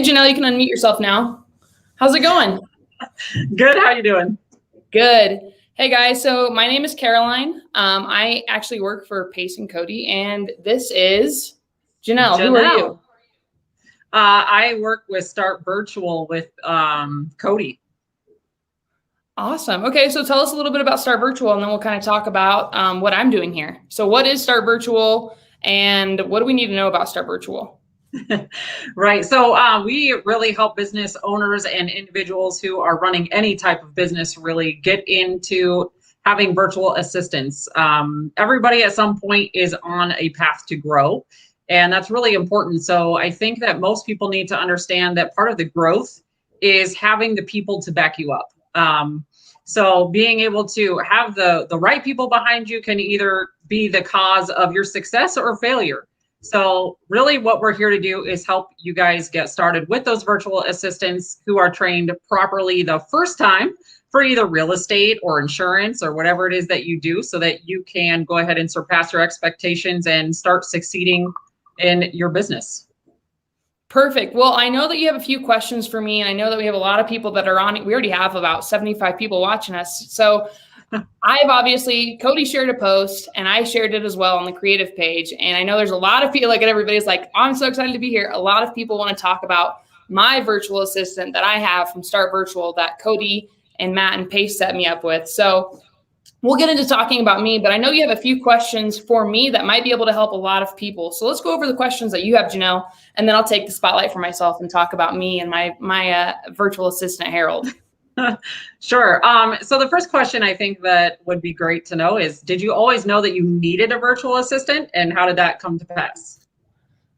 Hey, Janelle, you can unmute yourself now. How's it going? Good. How you doing? Good. Hey, guys. So my name is Caroline. I actually work for Pace and Cody, and this is Janelle. Who are you? I work with Start Virtual with Cody. Awesome. Okay, so tell us a little bit about Start Virtual, and then we'll kind of talk about what I'm doing here. So what is Start Virtual, and what do we need to know about Start Virtual? Right. So we really help business owners and individuals who are running any type of business really get into having virtual assistants. Everybody at some point is on a path to grow, and that's really important. So I think that most people need to understand that part of the growth is having the people to back you up. So being able to have the right people behind you can either be the cause of your success or failure. So really what we're here to do is help you guys get started with those virtual assistants who are trained properly the first time for either real estate or insurance or whatever it is that you do, so that you can go ahead and surpass your expectations and start succeeding in your business. Perfect. Well, I know that you have a few questions for me, and I know that we have a lot of people that are on it. We already have about 75 people watching us. So Cody shared a post, and I shared it as well on the creative page. And I know there's a lot of people, like, everybody's like, I'm so excited to be here. A lot of people want to talk about my virtual assistant that I have from Start Virtual that Cody and Matt and Pace set me up with. So we'll get into talking about me, but I know you have a few questions for me that might be able to help a lot of people. So let's go over the questions that you have, Janelle, and then I'll take the spotlight for myself and talk about me and my virtual assistant, Harold. Sure. So the first question I think that would be great to know is, did you always know that you needed a virtual assistant, and how did that come to pass?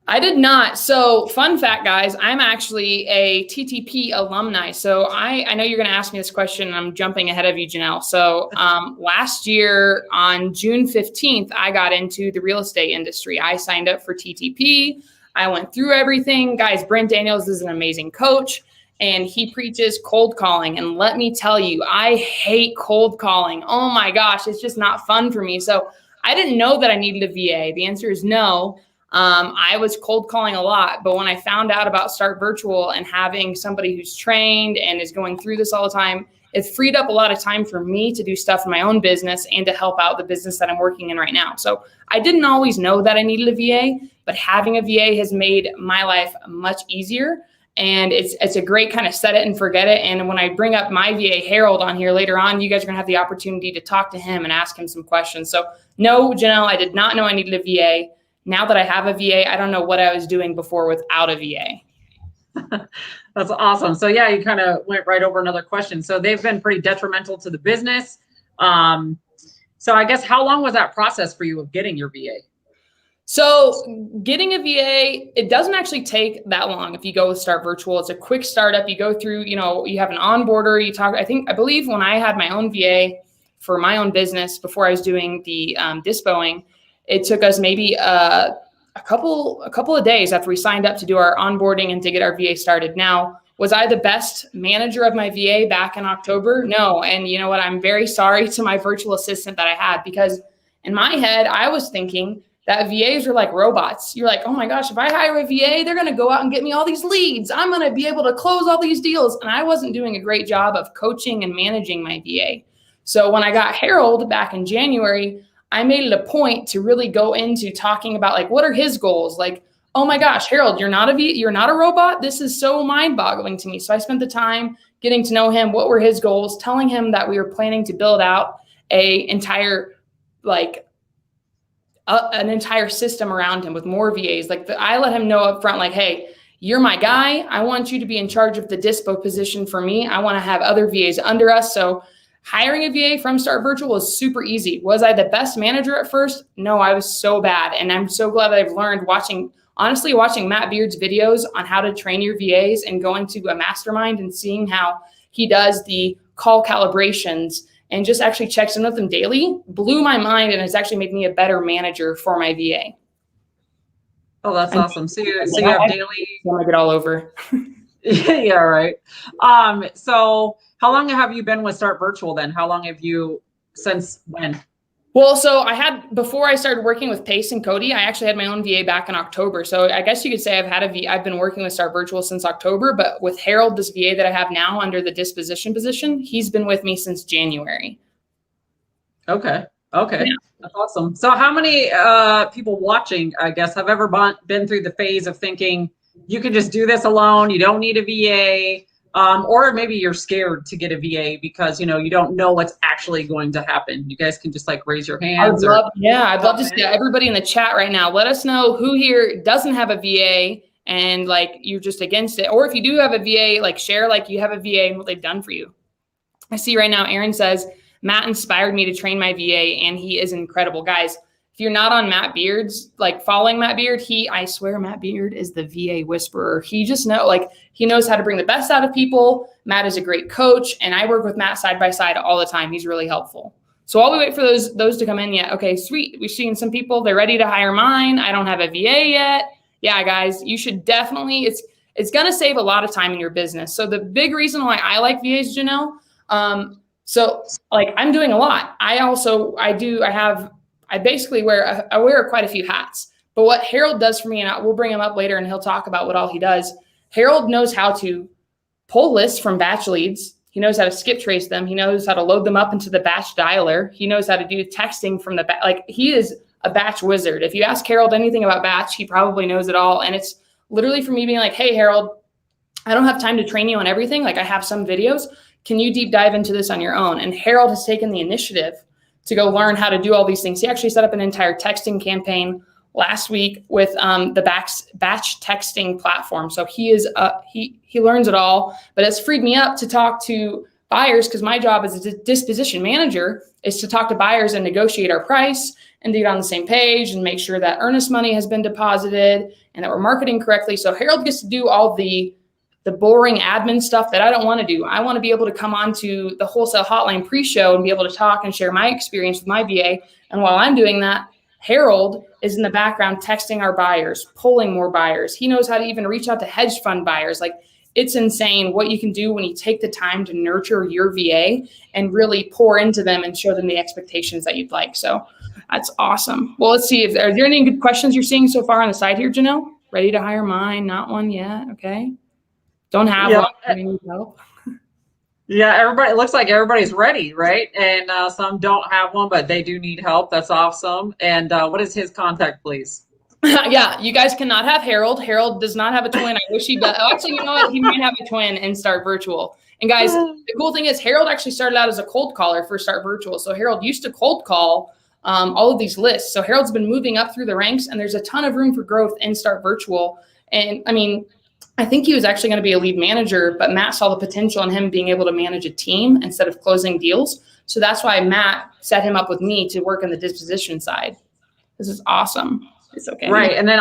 I did not. So fun fact, guys, I'm actually a TTP alumni. So I know you're going to ask me this question. I'm jumping ahead of you, Janelle. So last year on June 15th, I got into the real estate industry. I signed up for TTP. I went through everything. Guys, Brent Daniels is an amazing coach, and he preaches cold calling. And let me tell you, I hate cold calling. Oh my gosh, it's just not fun for me. So I didn't know that I needed a VA. The answer is no. I was cold calling a lot, but when I found out about Start Virtual and having somebody who's trained and is going through this all the time, it freed up a lot of time for me to do stuff in my own business and to help out the business that I'm working in right now. So I didn't always know that I needed a VA, but having a VA has made my life much easier. And it's a great kind of set it and forget it. And when I bring up my VA, Harold, on here later on, you guys are going to have the opportunity to talk to him and ask him some questions. So no, Janelle, I did not know I needed a VA. Now that I have a VA, I don't know what I was doing before without a VA. That's awesome. So yeah, you kind of went right over another question. So they've been pretty detrimental to the business. So I guess how long was that process for you of getting your VA? So getting a VA, it doesn't actually take that long if you go with Start Virtual. It's a quick startup. You go through, you have an onboarder, you talk. I believe when I had my own VA for my own business before I was doing the dispoing, it took us maybe a couple of days after we signed up to do our onboarding and to get our VA started. Now, was I the best manager of my VA back in October? No. And you know what? I'm very sorry to my virtual assistant that I had, because in my head, I was thinking that VAs are like robots. You're like, oh my gosh, if I hire a VA, they're going to go out and get me all these leads. I'm going to be able to close all these deals. And I wasn't doing a great job of coaching and managing my VA. So when I got Harold back in January, I made it a point to really go into talking about, like, what are his goals? Like, oh my gosh, Harold, you're not a robot. This is so mind-boggling to me. So I spent the time getting to know him. What were his goals? Telling him that we were planning to build out an entire system around him with more VAs. I let him know up front, like, hey, you're my guy. I want you to be in charge of the dispo position for me. I want to have other VAs under us. So hiring a VA from Start Virtual was super easy. Was I the best manager at first? No, I was so bad. And I'm so glad that I've learned watching Matt Beard's videos on how to train your VAs and going to a mastermind and seeing how he does the call calibrations and just actually checks in with them daily, blew my mind, and has actually made me a better manager for my VA. Oh, that's awesome. So you have daily. I'm gonna get all over. Yeah, right. So how long have you been with Start Virtual then? How long have you, since when? Well, so before I started working with Pace and Cody, I actually had my own VA back in October. So I guess you could say I've been working with Start Virtual since October, but with Harold, this VA that I have now under the disposition position, he's been with me since January. Okay. Yeah. That's awesome. So how many people watching, I guess, have ever been through the phase of thinking you can just do this alone, you don't need a VA? Or maybe you're scared to get a VA because, you don't know what's actually going to happen. You guys can just like raise your hands. I'd love to see everybody in the chat right now. Let us know who here doesn't have a VA and like you're just against it. Or if you do have a VA, like share like you have a VA and what they've done for you. I see right now, Aaron says, Matt inspired me to train my VA and he is incredible. Guys, if you're not on Matt Beard's, like following Matt Beard, I swear Matt Beard is the VA whisperer. He just he knows how to bring the best out of people. Matt is a great coach and I work with Matt side by side all the time. He's really helpful. So while we wait for those to come in yet, okay, sweet. We've seen some people, they're ready to hire mine. I don't have a VA yet. Yeah, guys, you should definitely, it's going to save a lot of time in your business. So the big reason why I like VAs, Janelle, so like I'm doing a lot. I basically wear quite a few hats, but what Harold does for me, and we'll bring him up later and he'll talk about what all he does. Harold knows how to pull lists from batch leads. He knows how to skip trace them. He knows how to load them up into the batch dialer. He knows how to do texting from the he is a batch wizard. If you ask Harold anything about batch, he probably knows it all. And it's literally for me being like, hey, Harold, I don't have time to train you on everything. Like I have some videos. Can you deep dive into this on your own? And Harold has taken the initiative to go learn how to do all these things. He actually set up an entire texting campaign last week with the batch texting platform. So he learns it all, but it's freed me up to talk to buyers because my job as a disposition manager is to talk to buyers and negotiate our price and to get on the same page and make sure that earnest money has been deposited and that we're marketing correctly. So Harold gets to do all the boring admin stuff that I don't want to do. I want to be able to come on to the Wholesale Hotline pre-show and be able to talk and share my experience with my VA. And while I'm doing that, Harold is in the background texting our buyers, pulling more buyers. He knows how to even reach out to hedge fund buyers. Like it's insane what you can do when you take the time to nurture your VA and really pour into them and show them the expectations that you'd like. So that's awesome. Well, let's see. Are there any good questions you're seeing so far on the side here, Janelle? Ready to hire mine? Not one yet. Okay. Don't have one. I need help. Yeah, it looks like everybody's ready, right? And some don't have one, but they do need help. That's awesome. And what is his contact, please? Yeah, you guys cannot have Harold. Harold does not have a twin. I wish he does. Actually, you know what? He might have a twin and Start Virtual. And guys, the cool thing is Harold actually started out as a cold caller for Start Virtual. So Harold used to cold call all of these lists. So Harold's been moving up through the ranks and there's a ton of room for growth in Start Virtual. And I mean, I think he was actually going to be a lead manager, but Matt saw the potential in him being able to manage a team instead of closing deals. So that's why Matt set him up with me to work on the disposition side. This is awesome. It's okay. Right. And then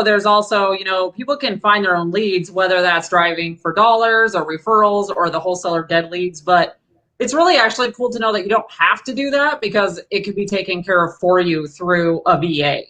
there's also, people can find their own leads, whether that's driving for dollars or referrals or the wholesaler dead leads. But it's really actually cool to know that you don't have to do that because it could be taken care of for you through a VA.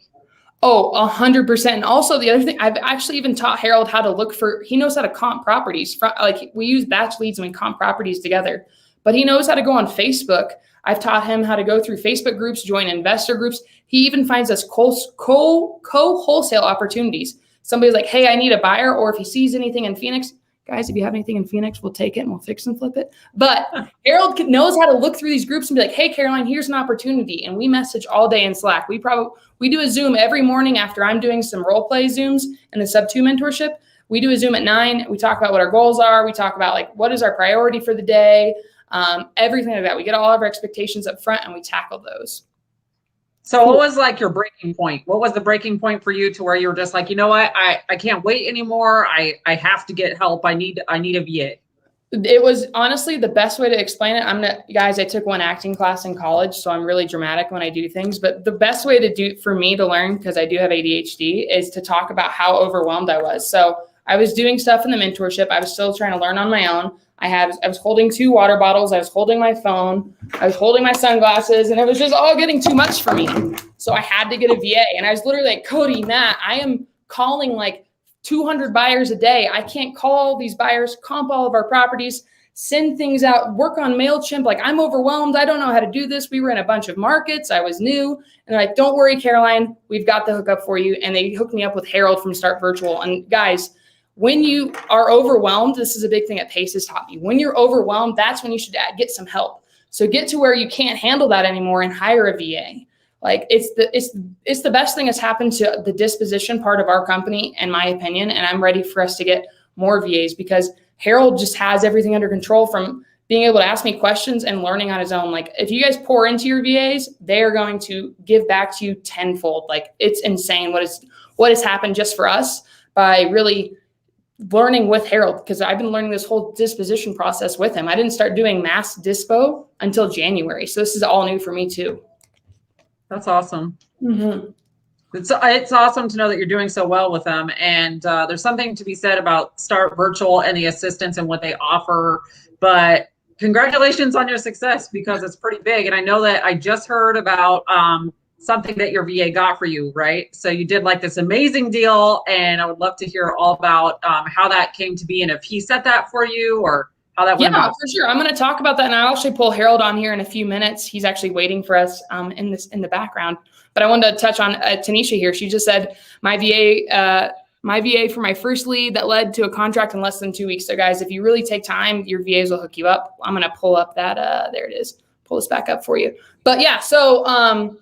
Oh, 100%. And also the other thing, I've actually even taught Harold how to look for, he knows how to comp properties. Like we use batch leads and we comp properties together, but he knows how to go on Facebook. I've taught him how to go through Facebook groups, join investor groups. He even finds us co-wholesale opportunities. Somebody's like, hey, I need a buyer. Or if he sees anything in Phoenix, guys, if you have anything in Phoenix, we'll take it and we'll fix and flip it. But Harold knows how to look through these groups and be like, hey, Caroline, here's an opportunity. And we message all day in Slack. We do a Zoom every morning after I'm doing some role play Zooms in the sub 2 mentorship. We do a Zoom at 9. We talk about what our goals are. We talk about like, what is our priority for the day? Everything like that. We get all of our expectations up front and we tackle those. So what was like your breaking point? What was the breaking point for you to where you were just like, you know what, I can't wait anymore. I have to get help. I need a VA. It was honestly the best way to explain it. Guys, I took one acting class in college, so I'm really dramatic when I do things. But the best way to do for me to learn, because I do have ADHD, is to talk about how overwhelmed I was. So I was doing stuff in the mentorship. I was still trying to learn on my own. I was holding 2 water bottles. I was holding my phone. I was holding my sunglasses, and it was just all getting too much for me. So I had to get a VA. And I was literally like, Cody, Matt, I am calling like 200 buyers a day. I can't call these buyers, comp all of our properties, send things out, work on MailChimp. Like, I'm overwhelmed. I don't know how to do this. We were in a bunch of markets. I was new. And they're like, don't worry, Caroline, we've got the hookup for you. And they hooked me up with Harold from Start Virtual. And guys, when you are overwhelmed, this is a big thing that PACE has taught me. When you're overwhelmed, that's when you should get some help. So get to where you can't handle that anymore and hire a VA. Like, it's the best thing that's happened to the disposition part of our company, in my opinion. And I'm ready for us to get more VAs, because Harold just has everything under control, from being able to ask me questions and learning on his own. Like, if you guys pour into your VAs, they are going to give back to you tenfold. Like, it's insane what has happened just for us by really learning with Harold, because I've been learning this whole disposition process with him. I didn't start doing mass dispo until January. So this is all new for me too. That's awesome. Mm-hmm. It's awesome to know that you're doing so well with them. And there's something to be said about Start Virtual and the assistance and what they offer. But congratulations on your success, because it's pretty big. And I know that I just heard about something that your VA got for you, right? So you did like this amazing deal, and I would love to hear all about how that came to be, and if he set that for you or how that went. Yeah, for sure. I'm going to talk about that, and I'll actually pull Harold on here in a few minutes. He's actually waiting for us in the background. But I wanted to touch on Tanisha here. She just said my VA for my first lead that led to a contract in less than 2 weeks. So guys, if you really take time, your VAs will hook you up. I'm going to pull up that. There it is. Pull this back up for you. But yeah, so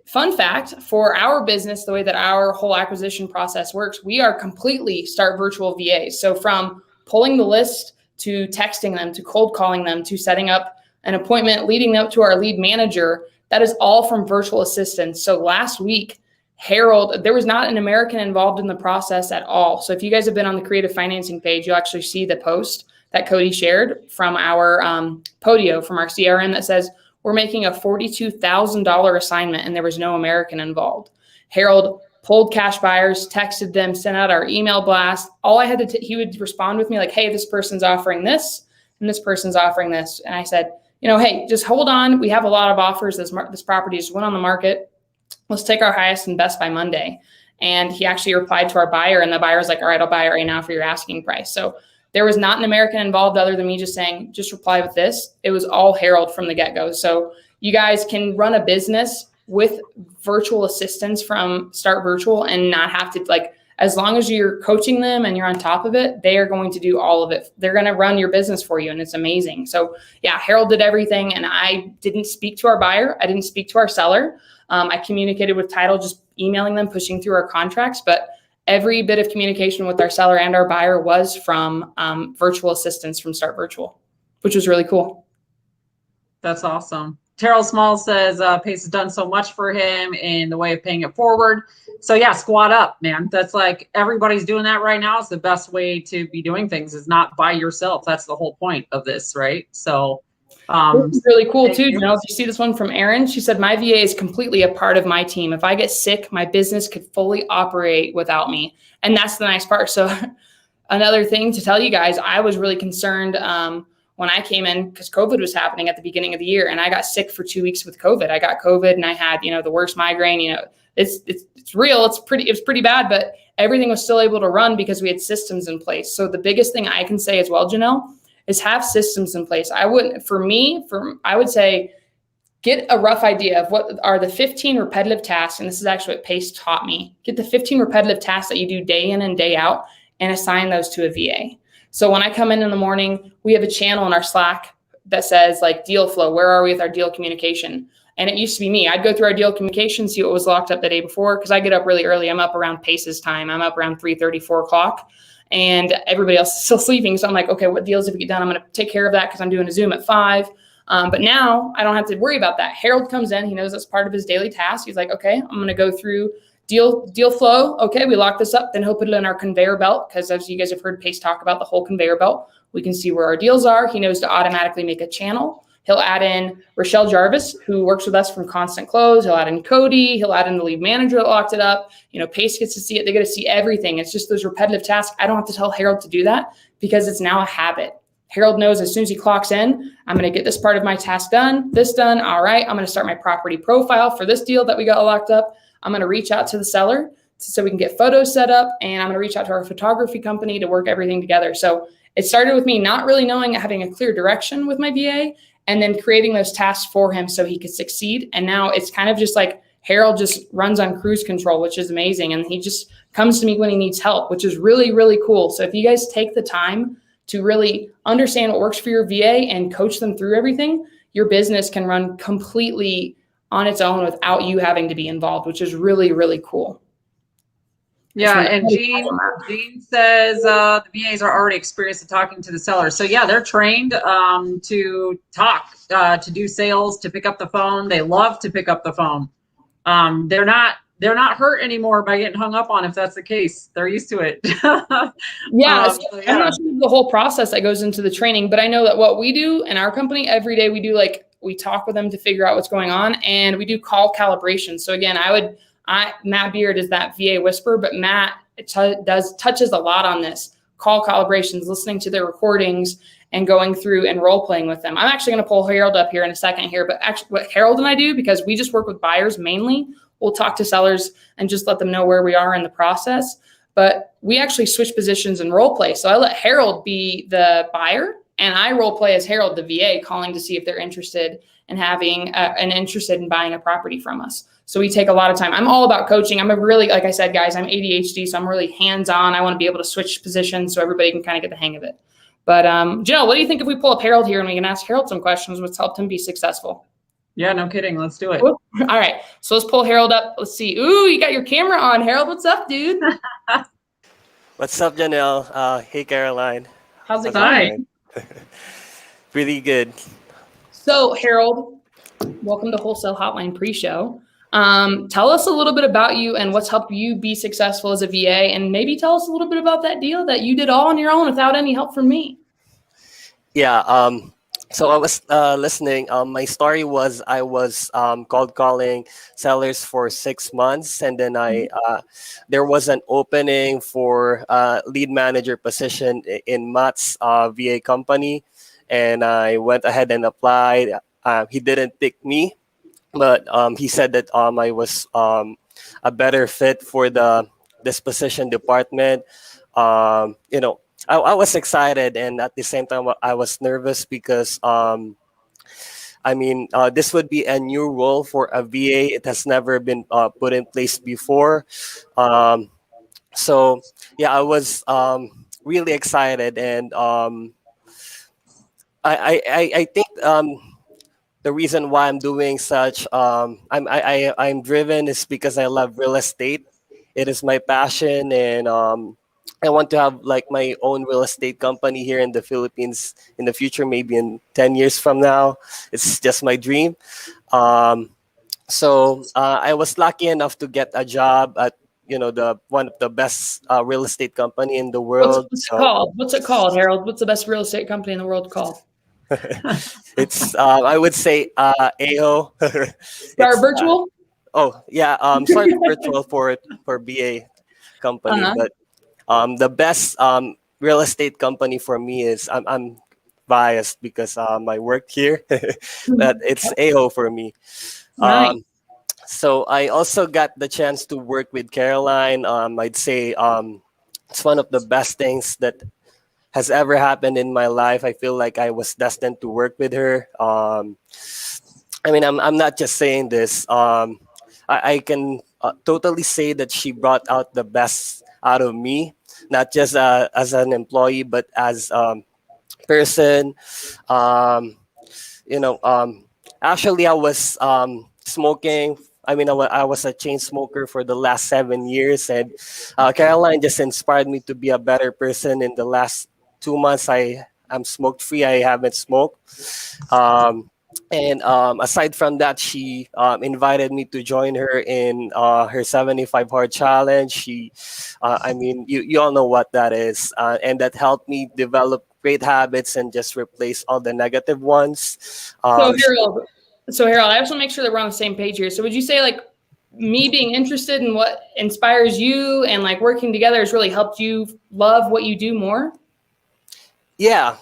fun fact for our business, the way that our whole acquisition process works, we are completely Start Virtual VAs. So from pulling the list to texting them, to cold calling them, to setting up an appointment, leading them up to our lead manager, that is all from virtual assistants. So last week, Harold, there was not an American involved in the process at all. So if you guys have been on the creative financing page, you'll actually see the post that Cody shared from our Podio, from our CRM, that says, we're making a $42,000 assignment, and there was no American involved. Harold pulled cash buyers, texted them, sent out our email blast. All I had to, he would respond with me like, hey, this person's offering this, and this person's offering this. And I said, hey, just hold on. We have a lot of offers. This property just went on the market. Let's take our highest and best by Monday. And he actually replied to our buyer, and the buyer was like, all right, I'll buy it right now for your asking price. So there was not an American involved other than me just saying, just reply with this. It was all Harold from the get-go. So you guys can run a business with virtual assistants from Start Virtual and not have to, like, as long as you're coaching them and you're on top of it, they are going to do all of it. They're going to run your business for you, and it's amazing. So yeah, Harold did everything, and I didn't speak to our buyer. I didn't speak to our seller. I communicated with title, just emailing them, pushing through our contracts, but every bit of communication with our seller and our buyer was from virtual assistants from Start Virtual, which was really cool. That's awesome. Terrell Small says PACE has done so much for him in the way of paying it forward. So yeah, squat up, man. That's like, everybody's doing that right now. It's the best way to be doing things, is not by yourself. That's the whole point of this, right? So this is really cool too. You see this one from Erin? She said, my VA is completely a part of my team. If I get sick, my business could fully operate without me. And that's the nice part. So another thing to tell you guys, I was really concerned when I came in, because COVID was happening at the beginning of the year, and I got sick for 2 weeks with COVID. I got COVID, and I had, the worst migraine. It's real. It was pretty bad, but everything was still able to run because we had systems in place. So the biggest thing I can say as well, Janelle, is have systems in place. I would say, get a rough idea of what are the 15 repetitive tasks. And this is actually what PACE taught me. Get the 15 repetitive tasks that you do day in and day out, and assign those to a VA. So when I come in the morning, we have a channel in our Slack that says like deal flow. Where are we with our deal communication? And it used to be me. I'd go through our deal communication, see what was locked up the day before, because I get up really early. I'm up around PACE's time. I'm up around 3:30, 4 o'clock. And everybody else is still sleeping. So I'm like, okay, what deals have we get done? I'm going to take care of that because I'm doing a Zoom at 5. But now I don't have to worry about that. Harold comes in. He knows that's part of his daily task. He's like, okay, I'm going to go through deal flow. Okay, we lock this up. Then he'll put it in our conveyor belt, because as you guys have heard PACE talk about the whole conveyor belt, we can see where our deals are. He knows to automatically make a channel. He'll add in Rochelle Jarvis, who works with us from Constant Close. He'll add in Cody. He'll add in the lead manager that locked it up. PACE gets to see it. They get to see everything. It's just those repetitive tasks. I don't have to tell Harold to do that because it's now a habit. Harold knows as soon as he clocks in, I'm going to get this part of my task done, this done. All right, I'm going to start my property profile for this deal that we got locked up. I'm going to reach out to the seller so we can get photos set up, and I'm going to reach out to our photography company to work everything together. So it started with me not really knowing, having a clear direction with my VA, and then creating those tasks for him so he could succeed. And now it's kind of just like Harold just runs on cruise control, which is amazing. And he just comes to me when he needs help, which is really, really cool. So if you guys take the time to really understand what works for your VA and coach them through everything, your business can run completely on its own without you having to be involved, which is really, really cool. Yeah, and Jean says the VAs are already experienced at talking to the sellers. So yeah, they're trained to talk, to do sales, to pick up the phone. They love to pick up the phone. They're not hurt anymore by getting hung up on if that's the case. They're used to it. Yeah, I'm not sure the whole process that goes into the training, but I know that what we do in our company every day, we talk with them to figure out what's going on, and we do call calibration. So again, Matt Beard is that VA whisperer, but Matt touches a lot on this call calibrations, listening to their recordings and going through and role playing with them. I'm actually going to pull Harold up here in a second here, but actually what Harold and I do, because we just work with buyers mainly, we'll talk to sellers and just let them know where we are in the process. But we actually switch positions and role play. So I let Harold be the buyer and I role play as Harold, the VA, calling to see if they're interested in interested in buying a property from us. So we take a lot of time. I'm all about coaching. Like I said, guys, I'm ADHD, so I'm really hands-on. I want to be able to switch positions so everybody can kind of get the hang of it. But Janelle, what do you think if we pull up Harold here and we can ask Harold some questions, what's helped him be successful? Yeah, no kidding. Let's do it. All right. So let's pull Harold up. Let's see. Ooh, you got your camera on. Harold, what's up, dude? What's up, Janelle? Hey, Caroline. How's it going? Really good. So, Harold, welcome to Wholesale Hotline pre-show. Tell us a little bit about you and what's helped you be successful as a VA, and maybe tell us a little bit about that deal that you did all on your own without any help from me. Yeah. So I was listening. My story was I was cold calling sellers for 6 months, and then there was an opening for lead manager position in Matt's VA company, and I went ahead and applied. He didn't pick me, but he said that I was a better fit for the disposition department. I was excited, and at the same time, I was nervous because, this would be a new role for a VA. It has never been put in place before. So, yeah, I was really excited, and I think the reason why I'm doing such, I'm driven is because I love real estate. It is my passion, and I want to have like my own real estate company here in the Philippines in the future, maybe in 10 years from now. It's just my dream. So I was lucky enough to get a job at the one of the best real estate company in the world. What's it called? What's it called, Harold? What's the best real estate company in the world called? It's I would say AO. Star Virtual. Star Virtual for BA company, but the best real estate company for me is I'm biased because I work here, but it's AO for me. Nice. So I also got the chance to work with Caroline. I'd say it's one of the best things that has ever happened in my life. I feel like I was destined to work with her. I'm not just saying this. I can totally say that she brought out the best out of me, not just as an employee, but as person. Actually, I was smoking. I was a chain smoker for the last 7 years, and Caroline just inspired me to be a better person. In the last 2 months, I'm smoke free. I haven't smoked. And aside from that, she invited me to join her in her 75 hard challenge. You all know what that is, and that helped me develop great habits and just replace all the negative ones. So Harold, I just want to make sure that we're on the same page here. So would you say like me being interested in what inspires you and like working together has really helped you love what you do more? Yeah.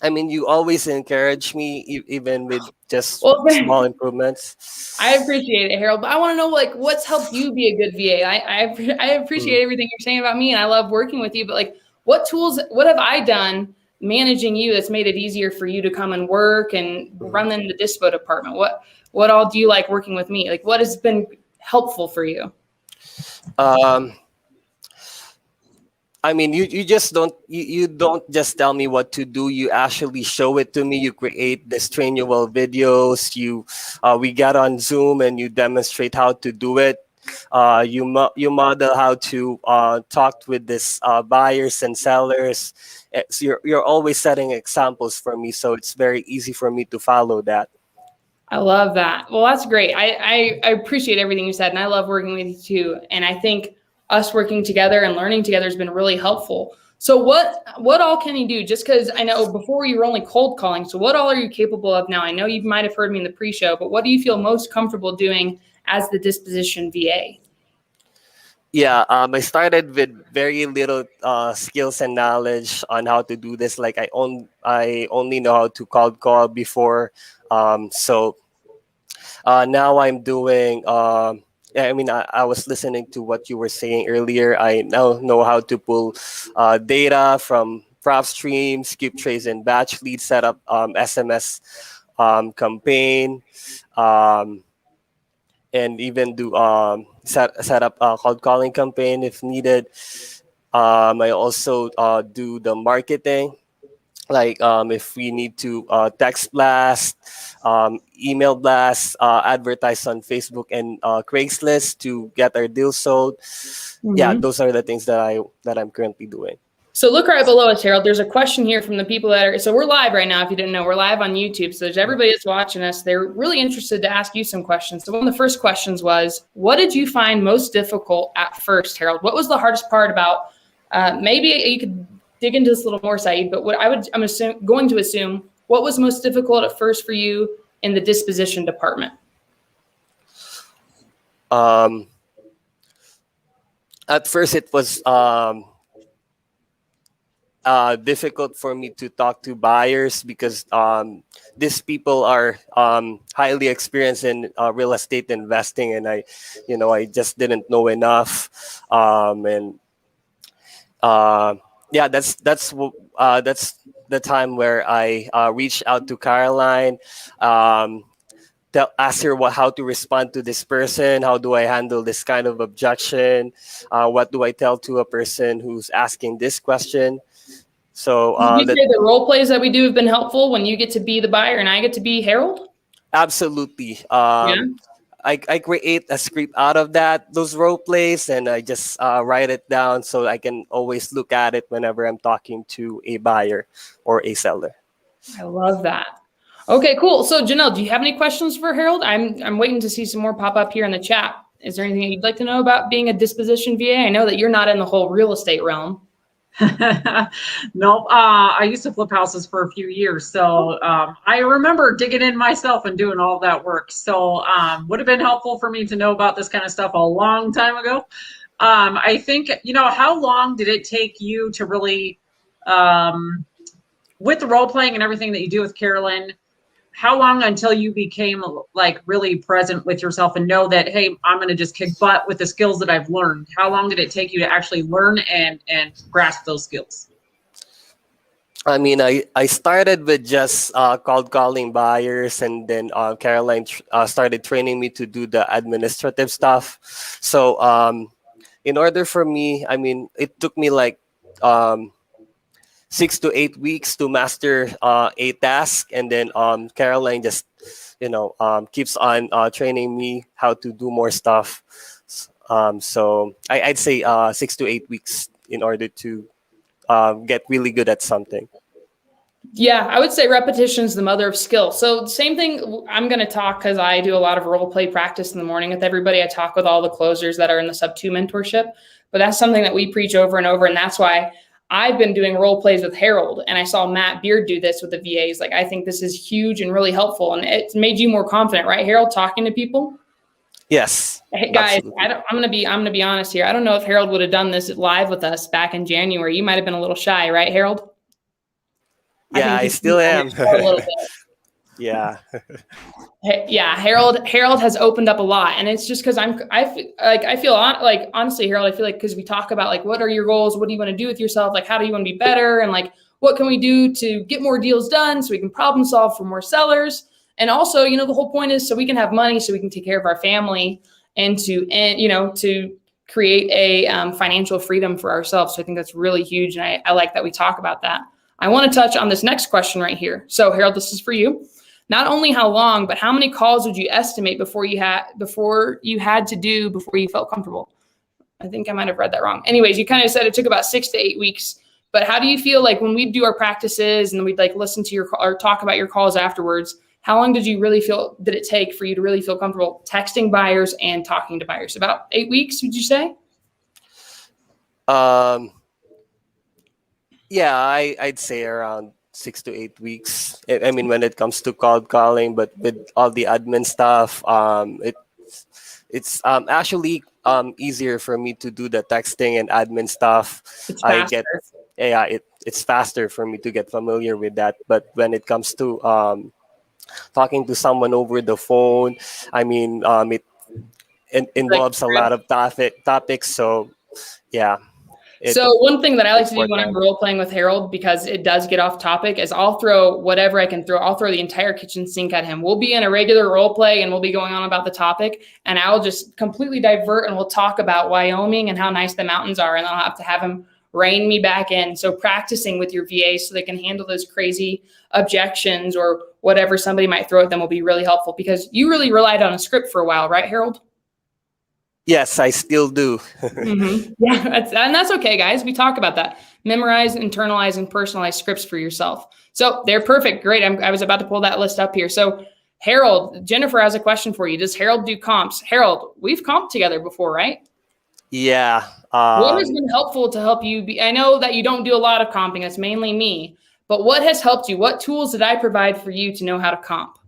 You always encourage me, even with just small improvements. I appreciate it, Harold. But I want to know, like, what's helped you be a good VA? I appreciate everything you're saying about me, and I love working with you. But like, what have I done managing you that's made it easier for you to come and work and run in the dispo department? What all do you like working with me? Like, what has been helpful for you? I mean, you just you don't just tell me what to do. You actually show it to me. You create this trainual videos. We get on Zoom and you demonstrate how to do it. You model how to talk with this buyers and sellers. So you're always setting examples for me, so it's very easy for me to follow that. I love that. Well, that's great. I appreciate everything you said, and I love working with you too. And I think us working together and learning together has been really helpful. So what all can you do? Just because I know before you were only cold calling. So what all are you capable of now? I know you might have heard me in the pre-show, but what do you feel most comfortable doing as the disposition VA? Yeah, I started with very little skills and knowledge on how to do this. Like I only know how to cold call before. So now I'm doing. Yeah, I mean, I was listening to what you were saying earlier. I now know how to pull data from prop streams, keep trace and batch lead, set up SMS campaign, and even do set up a cold calling campaign if needed. I also do the marketing. Like if we need to text blast, email blast, advertise on Facebook and Craigslist to get our deal sold. Yeah, those are the things that I'm currently doing. So look right below us, Harold. There's a question here from the people that are, so we're live right now. If you didn't know, we're live on YouTube. So there's everybody that's watching us. They're really interested to ask you some questions. So one of the first questions was, what did you find most difficult at first, Harold? What was the hardest part about, maybe you could dig into this a little more, Saeed, but I'm going to assume, what was most difficult at first for you in the disposition department? At first it was difficult for me to talk to buyers because these people are highly experienced in real estate investing, and I just didn't know enough. Yeah, that's the time where I reached out to Caroline, ask her how to respond to this person. How do I handle this kind of objection? What do I tell to a person who's asking this question? So did you say the role plays that we do have been helpful when you get to be the buyer and I get to be Harold? Absolutely. I create a script out of those role plays, and I just write it down so I can always look at it whenever I'm talking to a buyer or a seller. I love that. Okay, cool. So Janelle, do you have any questions for Harold? I'm waiting to see some more pop up here in the chat. Is there anything you'd like to know about being a disposition VA? I know that you're not in the whole real estate realm. Nope. I used to flip houses for a few years, so I remember digging in myself and doing all that work. So would have been helpful for me to know about this kind of stuff a long time ago. I think, how long did it take you to really, with the role playing and everything that you do with Carolyn, how long until you became like really present with yourself and know that, hey, I'm going to just kick butt with the skills that I've learned? How long did it take you to actually learn and grasp those skills? I mean, I started with just cold calling buyers, and then Caroline started training me to do the administrative stuff. So in order for me, I mean, it took me like 6 to 8 weeks to master a task, and then Caroline just keeps on training me how to do more stuff. So I'd say 6 to 8 weeks in order to get really good at something. Yeah, I would say repetition is the mother of skill. So same thing, I'm going to talk because I do a lot of role play practice in the morning with everybody. I talk with all the closers that are in the sub 2 mentorship, but that's something that we preach over and over. And that's why I've been doing role plays with Harold, and I saw Matt Beard do this with the VAs. Like, I think this is huge and really helpful, and it's made you more confident, right, Harold, talking to people? Yes. Hey, guys, absolutely. I'm gonna be honest here. I don't know if Harold would have done this live with us back in January. You might have been a little shy, right, Harold? Yeah, I still am. A little bit. Yeah. Yeah, Harold has opened up a lot, and it's just because I feel like, honestly, Harold, I feel like because we talk about like what are your goals, what do you want to do with yourself, like how do you want to be better, and like what can we do to get more deals done so we can problem solve for more sellers, and also the whole point is so we can have money so we can take care of our family and to create a financial freedom for ourselves. So I think that's really huge, and I like that we talk about that. I want to touch on this next question right here. So Harold, this is for you. Not only how long, but how many calls would you estimate before you had to do before you felt comfortable? I think I might have read that wrong. Anyways, you kind of said it took about 6 to 8 weeks. But how do you feel like when we do our practices and then we'd like listen to or talk about your calls afterwards? How long did it take for you to really feel comfortable texting buyers and talking to buyers? About 8 weeks, would you say? Yeah, I'd say around 6 to 8 weeks. I mean, when it comes to cold calling, but with all the admin stuff, it's actually easier for me to do the texting and admin stuff. It's I faster. get it's faster for me to get familiar with that. But when it comes to talking to someone over the phone, I mean, it involves a lot of topics. So yeah. So one thing that I like to do when I'm time. role playing with Harold, because it does get off topic, is I'll throw whatever I can throw. I'll throw the entire kitchen sink at him. We'll be in a regular role play and we'll be going on about the topic, and I'll just completely divert and we'll talk about Wyoming and how nice the mountains are, and I'll have to have him rein me back in. So practicing with your VA so they can handle those crazy objections or whatever somebody might throw at them will be really helpful, because you really relied on a script for a while, right, Harold? Yes, I still do. Mm-hmm. Yeah, and that's okay, guys. We talk about that. Memorize, internalize, and personalize scripts for yourself. So they're perfect. Great. I was about to pull that list up here. So Harold, Jennifer has a question for you. Does Harold do comps? Harold, we've comped together before, right? Yeah. What has been helpful to help you I know that you don't do a lot of comping. That's mainly me. But what has helped you? What tools did I provide for you to know how to comp?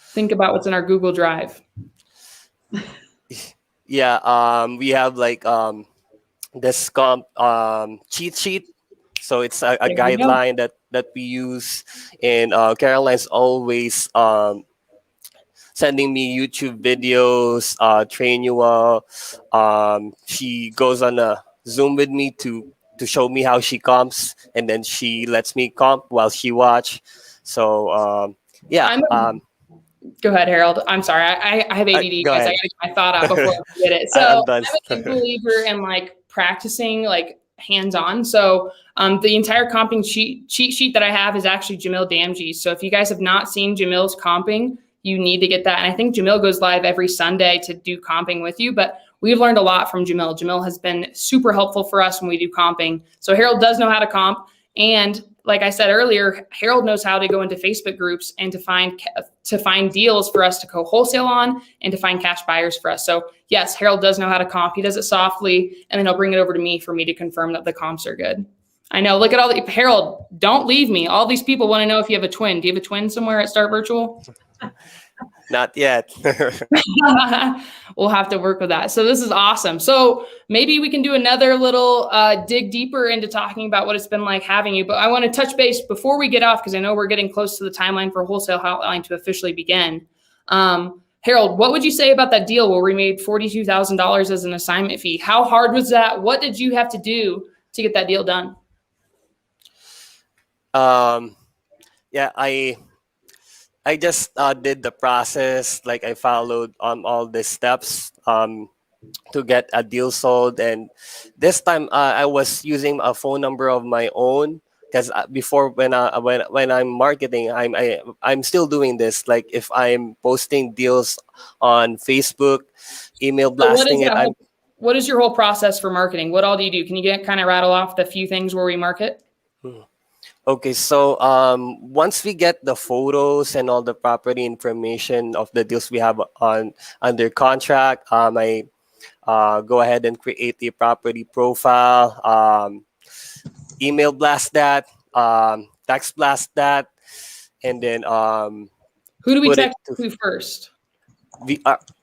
Think about what's in our Google Drive. Yeah, we have like this comp cheat sheet. So it's a guideline that we use, and Caroline's always sending me YouTube videos, trainual. She goes on a Zoom with me to show me how she comps, and then she lets me comp while she watch. So yeah. Go ahead, Harold. I'm sorry. I have ADD, guys. I got to get my thought out before I forget it. So I'm done. I'm a big believer in like practicing like hands-on. So the entire comping cheat sheet that I have is actually Jamil Damji's. So if you guys have not seen Jamil's comping, you need to get that. And I think Jamil goes live every Sunday to do comping with you. But we've learned a lot from Jamil. Jamil has been super helpful for us when we do comping. So Harold does know how to comp. And like I said earlier, Harold knows how to go into Facebook groups and to find deals for us to co-wholesale on and to find cash buyers for us. So yes, Harold does know how to comp. He does it softly, and then he'll bring it over to me for me to confirm that the comps are good. I know. Look at all the Harold. Don't leave me. All these people want to know if you have a twin. Do you have a twin somewhere at Start Virtual? Not yet. We'll have to work with that. So this is awesome. So maybe we can do another little dig deeper into talking about what it's been like having you. But I want to touch base before we get off, because I know we're getting close to the timeline for Wholesale Hotline to officially begin. Harold, what would you say about that deal where we made $42,000 as an assignment fee? How hard was that? What did you have to do to get that deal done? Yeah, I just did the process. Like I followed all the steps to get a deal sold, and this time I was using a phone number of my own, because before when I'm marketing, I'm still doing this. Like if I'm posting deals on Facebook, email blasting what is your whole process for marketing? What all do you do? Can you kind of rattle off the few things where we market? Okay, so once we get the photos and all the property information of the deals we have under contract, I go ahead and create a property profile, email blast that, text blast that, and then who do we text to first?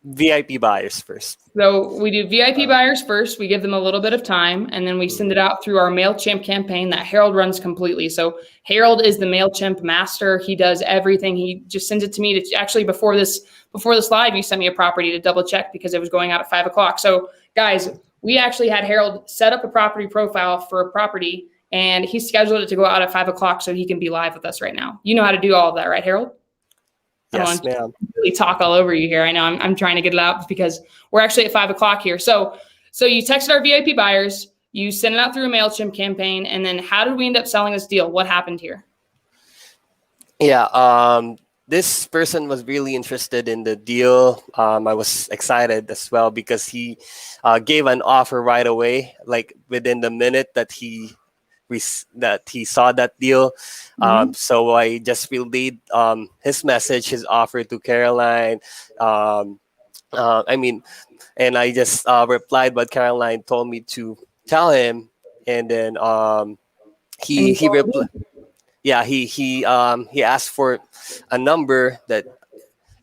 VIP buyers first. So we do VIP buyers first. We give them a little bit of time, and then we send it out through our MailChimp campaign that Harold runs completely. So Harold is the MailChimp master. He does everything. He just sends it to me to actually before this live, you sent me a property to double check because it was going out at 5 o'clock. So guys, we actually had Harold set up a property profile for a property, and he scheduled it to go out at 5 o'clock so he can be live with us right now. You know how to do all of that, right, Harold? Yes, ma'am. Really talk all over you here. I know I'm trying to get it out because we're actually at 5 o'clock here. So you texted our VIP buyers, you sent it out through a MailChimp campaign, and then how did we end up selling this deal? What happened here? Yeah, this person was really interested in the deal. I was excited as well because he gave an offer right away, like within the minute that he saw that deal. So I just relayed his message, his offer to Caroline. And I just replied what Caroline told me to tell him, and then he replied. Yeah, he asked for a number that,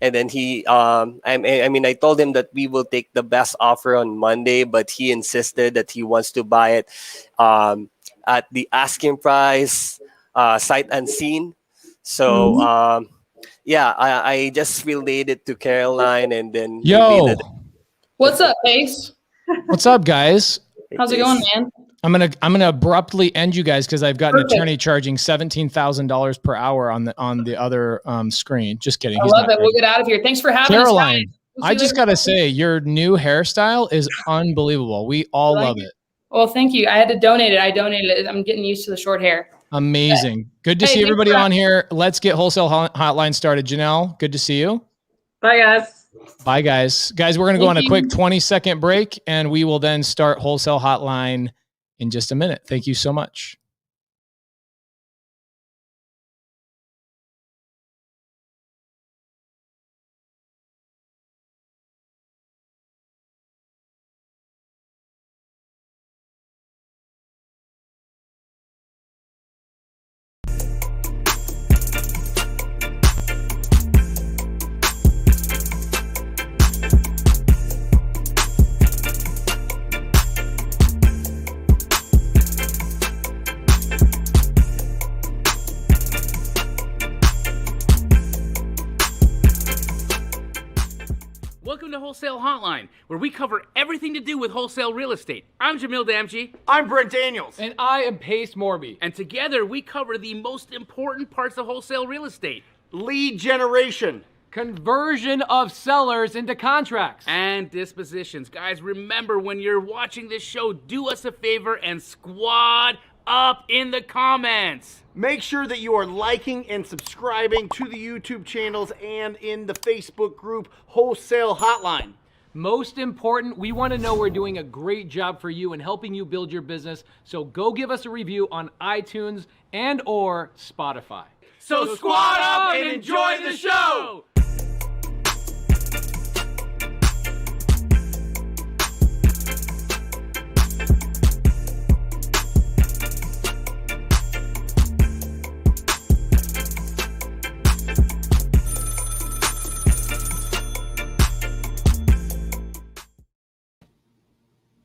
and then I told him that we will take the best offer on Monday, but he insisted that he wants to buy it at the asking price, sight unseen. So I just relayed it to Caroline, and then What's up, Pace? What's up, guys? How's it going, man? I'm gonna abruptly end you guys because I've got an attorney charging $17,000 per hour on the other screen. Just kidding. I love it. We'll get out of here. Thanks for having us, Caroline. guys. I just gotta say, your new hairstyle is unbelievable. We all love it. Well, thank you. I had to donate it. I donated it. I'm getting used to the short hair. Amazing. Good to see everybody on here. Let's get Wholesale Hotline started. Janelle, good to see you. Bye, guys. Bye, guys. Guys, we're going to go on a quick 20-second break, and we will then start Wholesale Hotline in just a minute. Thank you so much. Welcome to Wholesale Hotline, where we cover everything to do with wholesale real estate. I'm Jamil Damji. I'm Brent Daniels. And I am Pace Morby. And together we cover the most important parts of wholesale real estate. Lead generation. Conversion of sellers into contracts. And dispositions. Guys, remember when you're watching this show, do us a favor and squad up in the comments. Make sure that you are liking and subscribing to the YouTube channels and in the Facebook group Wholesale Hotline. Most important, we want to know we're doing a great job for you and helping you build your business. So go give us a review on iTunes and or Spotify. So squad up and enjoy the show.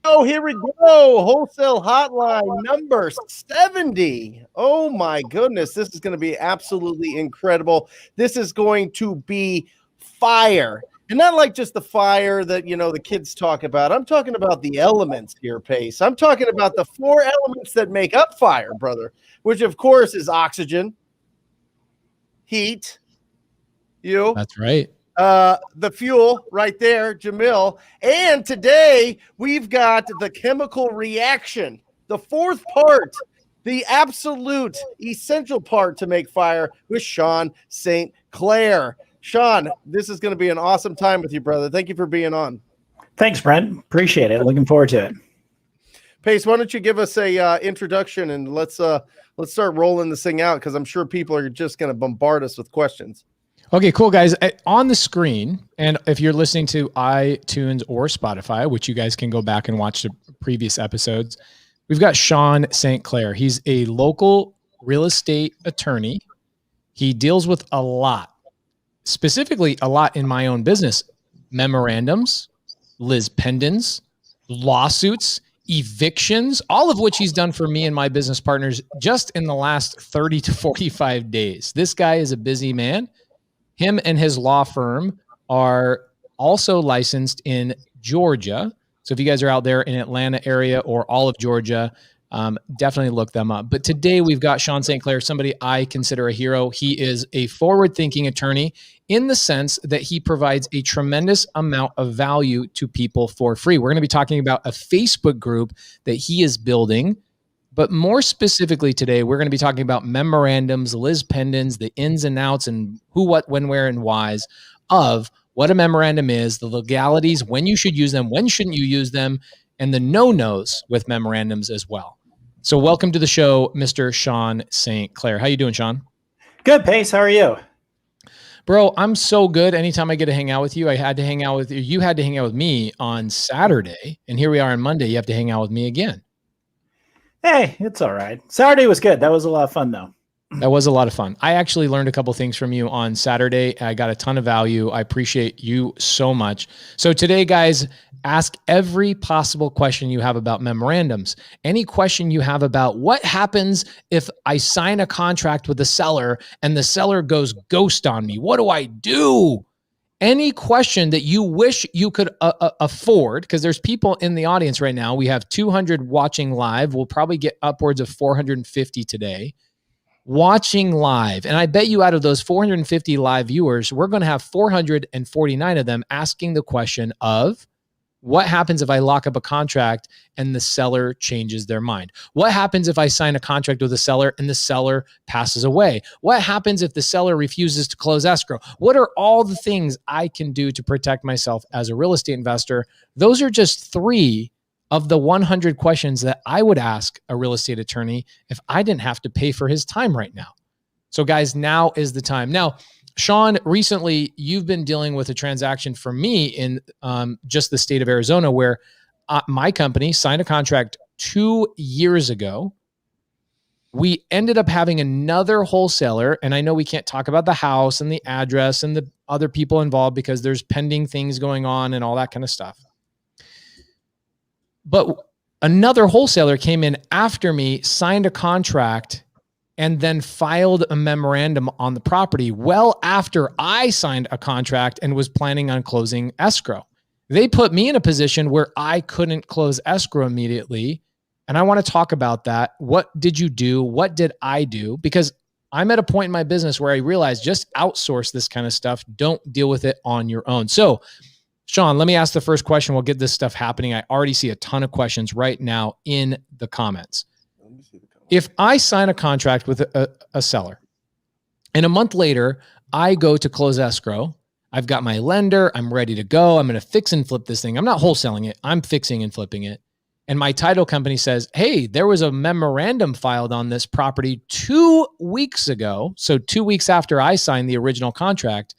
Oh, here we go. Wholesale Hotline number 70. Oh my goodness. This is going to be absolutely incredible. This is going to be fire. And not like just the fire that, you know, the kids talk about. I'm talking about the elements here, Pace. I'm talking about the 4 elements that make up fire, brother, which of course is oxygen, heat, That's right. The fuel right there, Jamil. And today we've got the chemical reaction, the 4th part, the absolute essential part to make fire with Sean St. Clair. Sean, this is going to be an awesome time with you, brother. Thank you for being on. Thanks, Brent. Appreciate it. Looking forward to it. Pace, why don't you give us a introduction and let's start rolling this thing out, because I'm sure people are just going to bombard us with questions. Okay, cool, guys. On the screen, and if you're listening to iTunes or Spotify, which you guys can go back and watch the previous episodes, we've got Sean St. Clair. He's a local real estate attorney. He deals with a lot, specifically a lot in my own business, memorandums, Liz pendants, lawsuits, evictions, all of which he's done for me and my business partners just in the last 30 to 45 days. This guy is a busy man. Him and his law firm are also licensed in Georgia. So if you guys are out there in Atlanta area or all of Georgia, definitely look them up. But today we've got Sean St. Clair, somebody I consider a hero. He is a forward-thinking attorney in the sense that he provides a tremendous amount of value to people for free. We're going to be talking about a Facebook group that he is building. But more specifically today, we're going to be talking about memorandums, Liz pendants, the ins and outs and who, what, when, where, and whys of what a memorandum is, the legalities, when you should use them, when shouldn't you use them, and the no-nos with memorandums as well. So welcome to the show, Mr. Sean St. Clair. How you doing, Sean? Good, Pace. How are you? Bro, I'm so good. Anytime I get to hang out with you, I had to hang out with you. You had to hang out with me on Saturday, and here we are on Monday. You have to hang out with me again. Hey, it's all right. Saturday was good. That was a lot of fun, though. That was a lot of fun. I actually learned a couple things from you on Saturday. I got a ton of value. I appreciate you so much. So today, guys, ask every possible question you have about memorandums. Any question you have about what happens if I sign a contract with the seller and the seller goes ghost on me? What do I do? Any question that you wish you could afford, because there's people in the audience right now. We have 200 watching live. We'll probably get upwards of 450 today. Watching live. And I bet you out of those 450 live viewers, we're going to have 449 of them asking the question of what happens if I lock up a contract and the seller changes their mind? What happens if I sign a contract with a seller and the seller passes away? What happens if the seller refuses to close escrow? What are all the things I can do to protect myself as a real estate investor? Those are just 3 of the 100 questions that I would ask a real estate attorney if I didn't have to pay for his time right now. So guys, now is the time. Now, Sean, recently you've been dealing with a transaction for me in just the state of Arizona where my company signed a contract 2 years ago. We ended up having another wholesaler, and I know we can't talk about the house and the address and the other people involved because there's pending things going on and all that kind of stuff. But another wholesaler came in after me, signed a contract, and then filed a memorandum on the property well after I signed a contract and was planning on closing escrow. They put me in a position where I couldn't close escrow immediately. And I want to talk about that. What did you do? What did I do? Because I'm at a point in my business where I realized just outsource this kind of stuff. Don't deal with it on your own. So Sean, let me ask the first question. We'll get this stuff happening. I already see a ton of questions right now in the comments. If I sign a contract with a seller and a month later, I go to close escrow, I've got my lender, I'm ready to go. I'm going to fix and flip this thing. I'm not wholesaling it. I'm fixing and flipping it. And my title company says, hey, there was a memorandum filed on this property 2 weeks ago. So 2 weeks after I signed the original contract.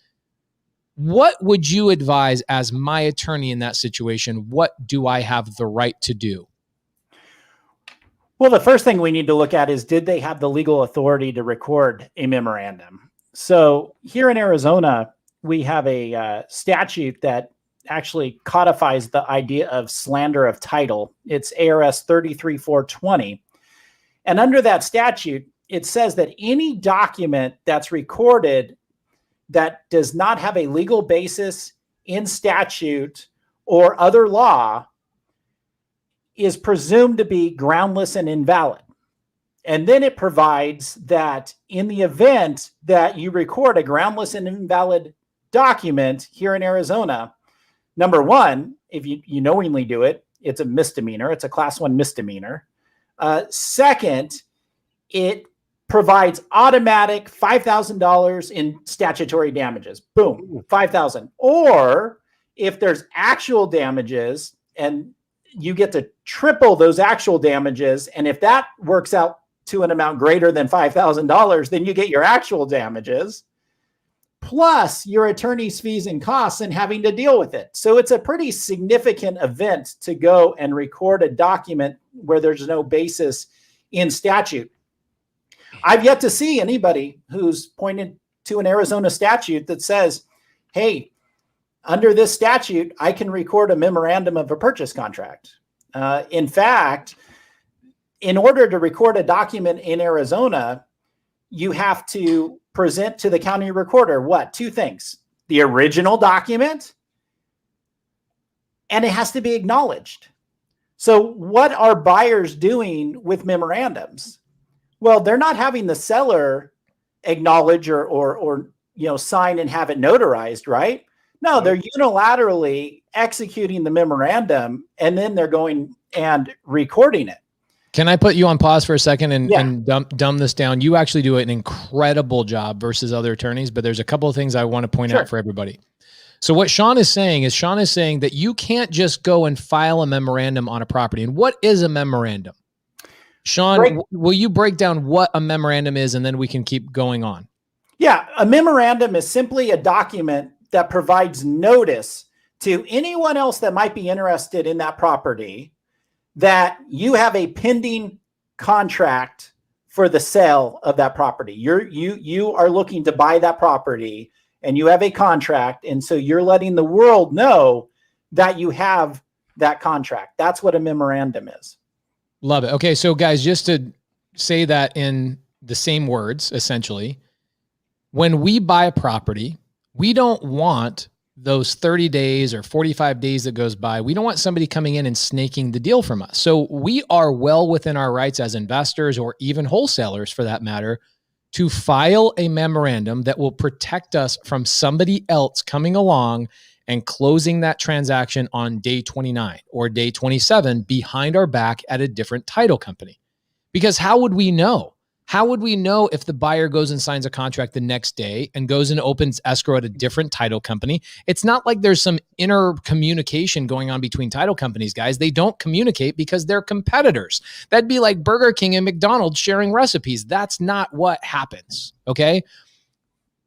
What would you advise as my attorney in that situation? What do I have the right to do? Well, the first thing we need to look at is, did they have the legal authority to record a memorandum? So here in Arizona, we have a statute that actually codifies the idea of slander of title. It's ARS 33420. And under that statute, it says that any document that's recorded that does not have a legal basis in statute or other law is presumed to be groundless and invalid. And then it provides that in the event that you record a groundless and invalid document here in Arizona, number one, if you knowingly do it, it's a misdemeanor. It's a class 1 misdemeanor. Second, it provides automatic $5,000 in statutory damages. Boom, 5,000. Or if there's actual damages and you get to triple those actual damages, and if that works out to an amount greater than $5,000, then you get your actual damages plus your attorney's fees and costs and having to deal with it. So it's a pretty significant event to go and record a document where there's no basis in statute. I've yet to see anybody who's pointed to an Arizona statute that says, hey, under this statute, I can record a memorandum of a purchase contract. In fact, in order to record a document in Arizona, you have to present to the county recorder what? Two things: the original document, and it has to be acknowledged. So what are buyers doing with memorandums? Well, they're not having the seller acknowledge or sign and have it notarized, right? No, they're unilaterally executing the memorandum, and then they're going and recording it. Can I put you on pause for a second and dumb this down? You actually do an incredible job versus other attorneys, but there's a couple of things I want to point out for everybody. So what Sean is saying that you can't just go and file a memorandum on a property. And what is a memorandum? Sean, will you break down what a memorandum is, and then we can keep going on? Yeah, a memorandum is simply a document that provides notice to anyone else that might be interested in that property that you have a pending contract for the sale of that property. You are looking to buy that property, and you have a contract, and so you're letting the world know that you have that contract. That's what a memorandum is. Love it. Okay, so guys, just to say that in the same words, essentially, when we buy a property, we don't want those 30 days or 45 days that goes by. We don't want somebody coming in and snaking the deal from us. So we are well within our rights as investors, or even wholesalers for that matter, to file a memorandum that will protect us from somebody else coming along and closing that transaction on day 29 or day 27 behind our back at a different title company. Because how would we know? How would we know if the buyer goes and signs a contract the next day and goes and opens escrow at a different title company? It's not like there's some inner communication going on between title companies, guys. They don't communicate because they're competitors. That'd be like Burger King and McDonald's sharing recipes. That's not what happens, okay?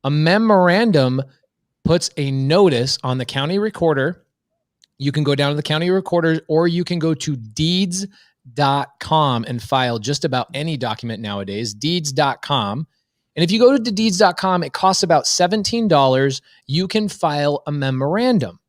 A memorandum puts a notice on the county recorder. You can go down to the county recorder, or you can go to deeds.com and file just about any document nowadays, deeds.com. And if you go to deeds.com, it costs about $17. You can file a memorandum.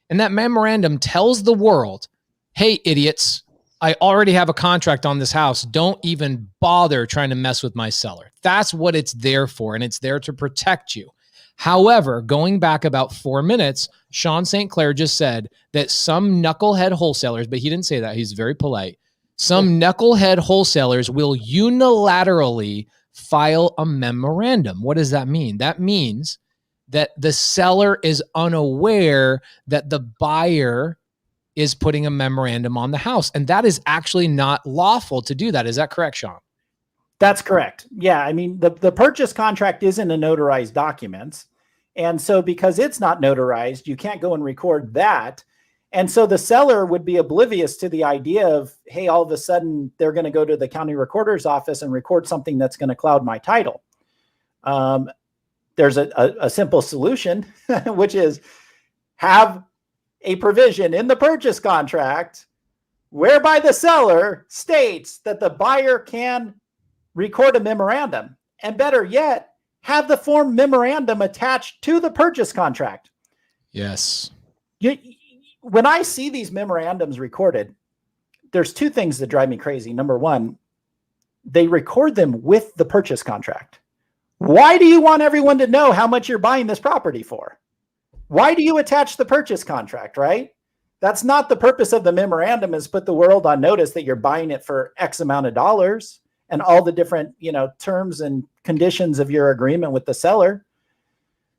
And that memorandum tells the world, hey, idiots, I already have a contract on this house. Don't even bother trying to mess with my seller. That's what it's there for, and it's there to protect you. However, going back about 4 minutes, Sean St. Clair just said that some knucklehead wholesalers, but he didn't say that, he's very polite, some knucklehead wholesalers will unilaterally file a memorandum. What does that mean? That means that the seller is unaware that the buyer is putting a memorandum on the house. And that is actually not lawful to do that. Is that correct, Sean? That's correct. Yeah. I mean, the purchase contract isn't a notarized document. And so because it's not notarized, you can't go and record that. And so the seller would be oblivious to the idea of, hey, all of a sudden they're going to go to the county recorder's office and record something that's going to cloud my title. There's a simple solution, which is have a provision in the purchase contract whereby the seller states that the buyer can record a memorandum, and better yet, have the form memorandum attached to the purchase contract. Yes. When I see these memorandums recorded, there's two things that drive me crazy. Number one, they record them with the purchase contract. Why do you want everyone to know how much you're buying this property for? Why do you attach the purchase contract, right? That's not the purpose of the memorandum, is put the world on notice that you're buying it for X amount of dollars and all the different, terms and conditions of your agreement with the seller.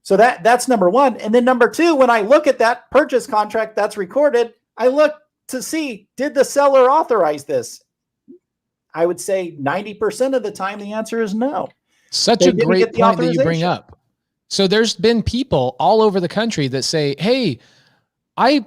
So that's number one. And then number two, when I look at that purchase contract that's recorded, I look to see, did the seller authorize this? I would say 90% of the time, the answer is no. Such a great point that you bring up. So there's been people all over the country that say, hey, I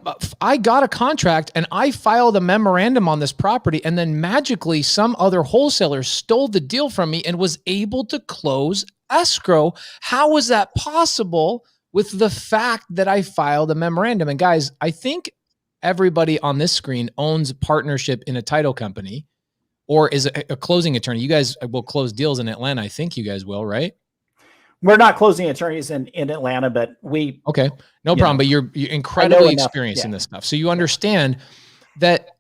got a contract and I filed a memorandum on this property, and then magically some other wholesaler stole the deal from me and was able to close escrow. How was that possible with the fact that I filed a memorandum? And guys, I think everybody on this screen owns a partnership in a title company or is a closing attorney. You guys will close deals in Atlanta. I think you guys will, right? We're not closing attorneys in Atlanta, but we. Okay, no You problem. know, But you're incredibly enough, experienced in yeah. this stuff. So you understand that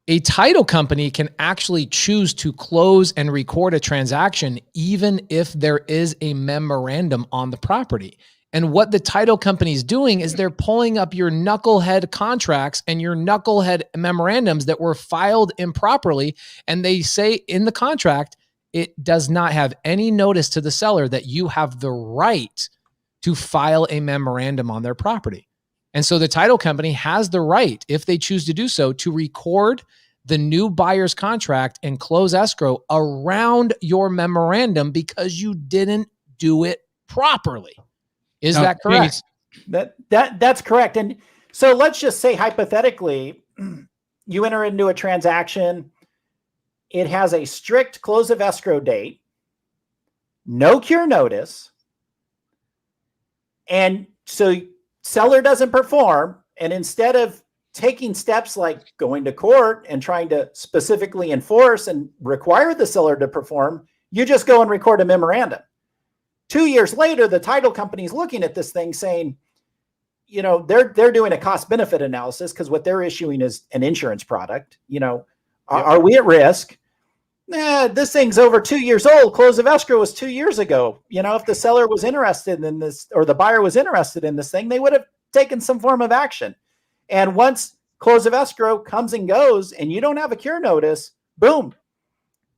a title company can actually choose to close and record a transaction even if there is a memorandum on the property. And what the title company is doing is they're pulling up your knucklehead contracts and your knucklehead memorandums that were filed improperly. And they say in the contract, it does not have any notice to the seller that you have the right to file a memorandum on their property. And so the title company has the right, if they choose to do so, to record the new buyer's contract and close escrow around your memorandum because you didn't do it properly. Is that correct? That's correct. And so let's just say hypothetically, you enter into a transaction. It has a strict close of escrow date, no cure notice. And so seller doesn't perform. And instead of taking steps like going to court and trying to specifically enforce and require the seller to perform, you just go and record a memorandum. 2 years later, the title company is looking at this thing saying, you know, they're doing a cost benefit analysis because what they're issuing is an insurance product. You know, are we at risk? Nah, this thing's over 2 years old. Close of escrow was 2 years ago. You know, if the seller was interested in this or the buyer was interested in this thing, they would have taken some form of action. And once close of escrow comes and goes and you don't have a cure notice, boom,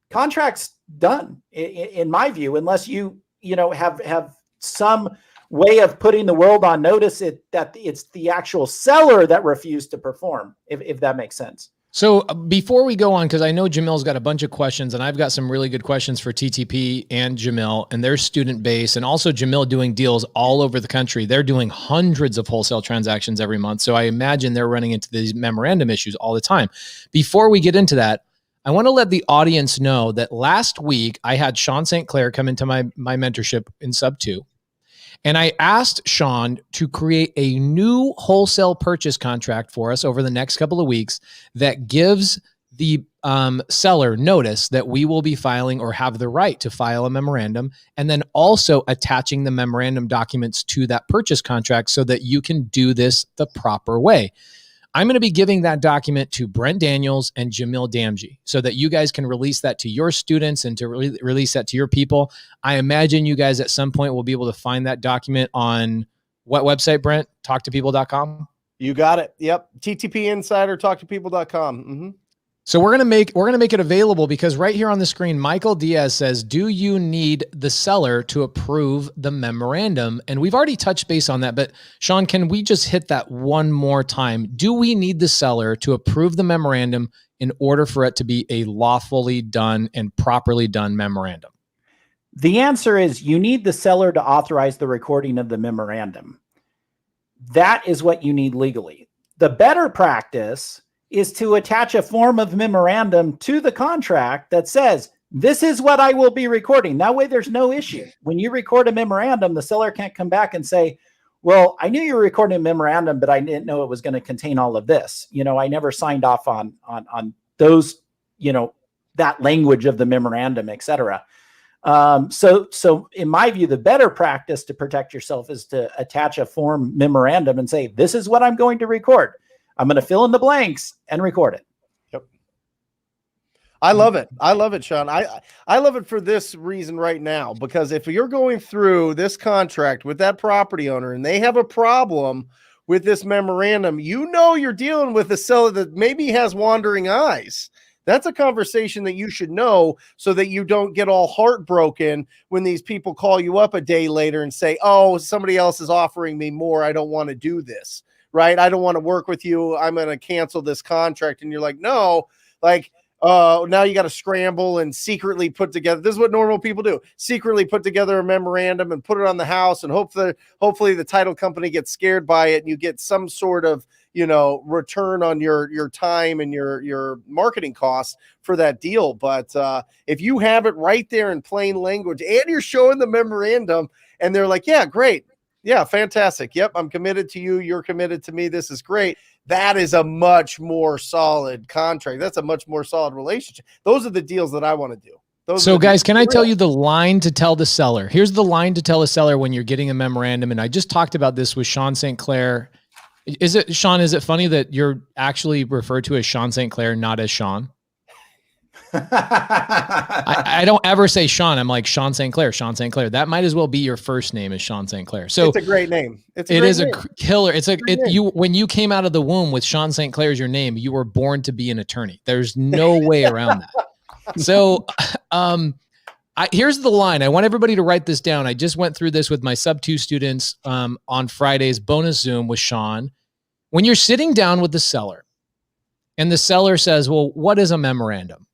contract's done in my view, unless you know, have some way of putting the world on notice that it's the actual seller that refused to perform, if that makes sense. So before we go on, because I know Jamil's got a bunch of questions and I've got some really good questions for TTP and Jamil and their student base, and also Jamil doing deals all over the country. They're doing hundreds of wholesale transactions every month. So I imagine they're running into these memorandum issues all the time. Before we get into that, I want to let the audience know that last week I had Sean St. Clair come into my mentorship in sub 2. And I asked Sean to create a new wholesale purchase contract for us over the next couple of weeks that gives the seller notice that we will be filing or have the right to file a memorandum, and then also attaching the memorandum documents to that purchase contract so that you can do this the proper way. I'm going to be giving that document to Brent Daniels and Jamil Damji so that you guys can release that to your students and to release that to your people. I imagine you guys at some point will be able to find that document on what website, Brent? Talktopeople.com? You got it. Yep. TTP Insider, talktopeople.com. Mm-hmm. So we're gonna make it available because right here on the screen, Michael Diaz says, "Do you need the seller to approve the memorandum?" And we've already touched base on that, but Sean, can we just hit that one more time? Do we need the seller to approve the memorandum in order for it to be a lawfully done and properly done memorandum? The answer is you need the seller to authorize the recording of the memorandum. That is what you need legally. The better practice is to attach a form of memorandum to the contract that says, this is what I will be recording. That way there's no issue. When you record a memorandum, the seller can't come back and say, well, I knew you were recording a memorandum, but I didn't know it was going to contain all of this. You know, I never signed off on those, you know, that language of the memorandum, et cetera. So in my view, the better practice to protect yourself is to attach a form memorandum and say, this is what I'm going to record. I'm going to fill in the blanks and record it. Yep. I love it. I love it, Sean. I love it for this reason right now, because if you're going through this contract with that property owner and they have a problem with this memorandum, you know, you're dealing with a seller that maybe has wandering eyes. That's a conversation that you should know so that you don't get all heartbroken when these people call you up a day later and say, oh, somebody else is offering me more. I don't want to do this. Right? I don't want to work with you. I'm going to cancel this contract. And you're like, no, like, now you got to scramble and secretly put together. This is what normal people do. Secretly put together a memorandum and put it on the house. And hopefully the title company gets scared by it and you get some sort of, you know, return on your time and your marketing costs for that deal. But if you have it right there in plain language and you're showing the memorandum and they're like, yeah, great. Yeah, fantastic. Yep, I'm committed to you. You're committed to me. This is great. That is a much more solid contract. That's a much more solid relationship. Those are the deals that I want to do. So guys, can I tell you the line to tell the seller? Here's the line to tell a seller when you're getting a memorandum. And I just talked about this with Sean St. Clair. Sean, is it funny that you're actually referred to as Sean St. Clair, not as Sean? I don't ever say Sean. I'm like Sean St. Clair, Sean St. Clair. That might as well be your first name is Sean St. Clair. So it's a great name. It is a killer. When you came out of the womb with Sean St. Clair as your name, you were born to be an attorney. There's no way around that. So, here's the line. I want everybody to write this down. I just went through this with my sub 2 students on Friday's bonus Zoom with Sean. When you're sitting down with the seller and the seller says, well, what is a memorandum?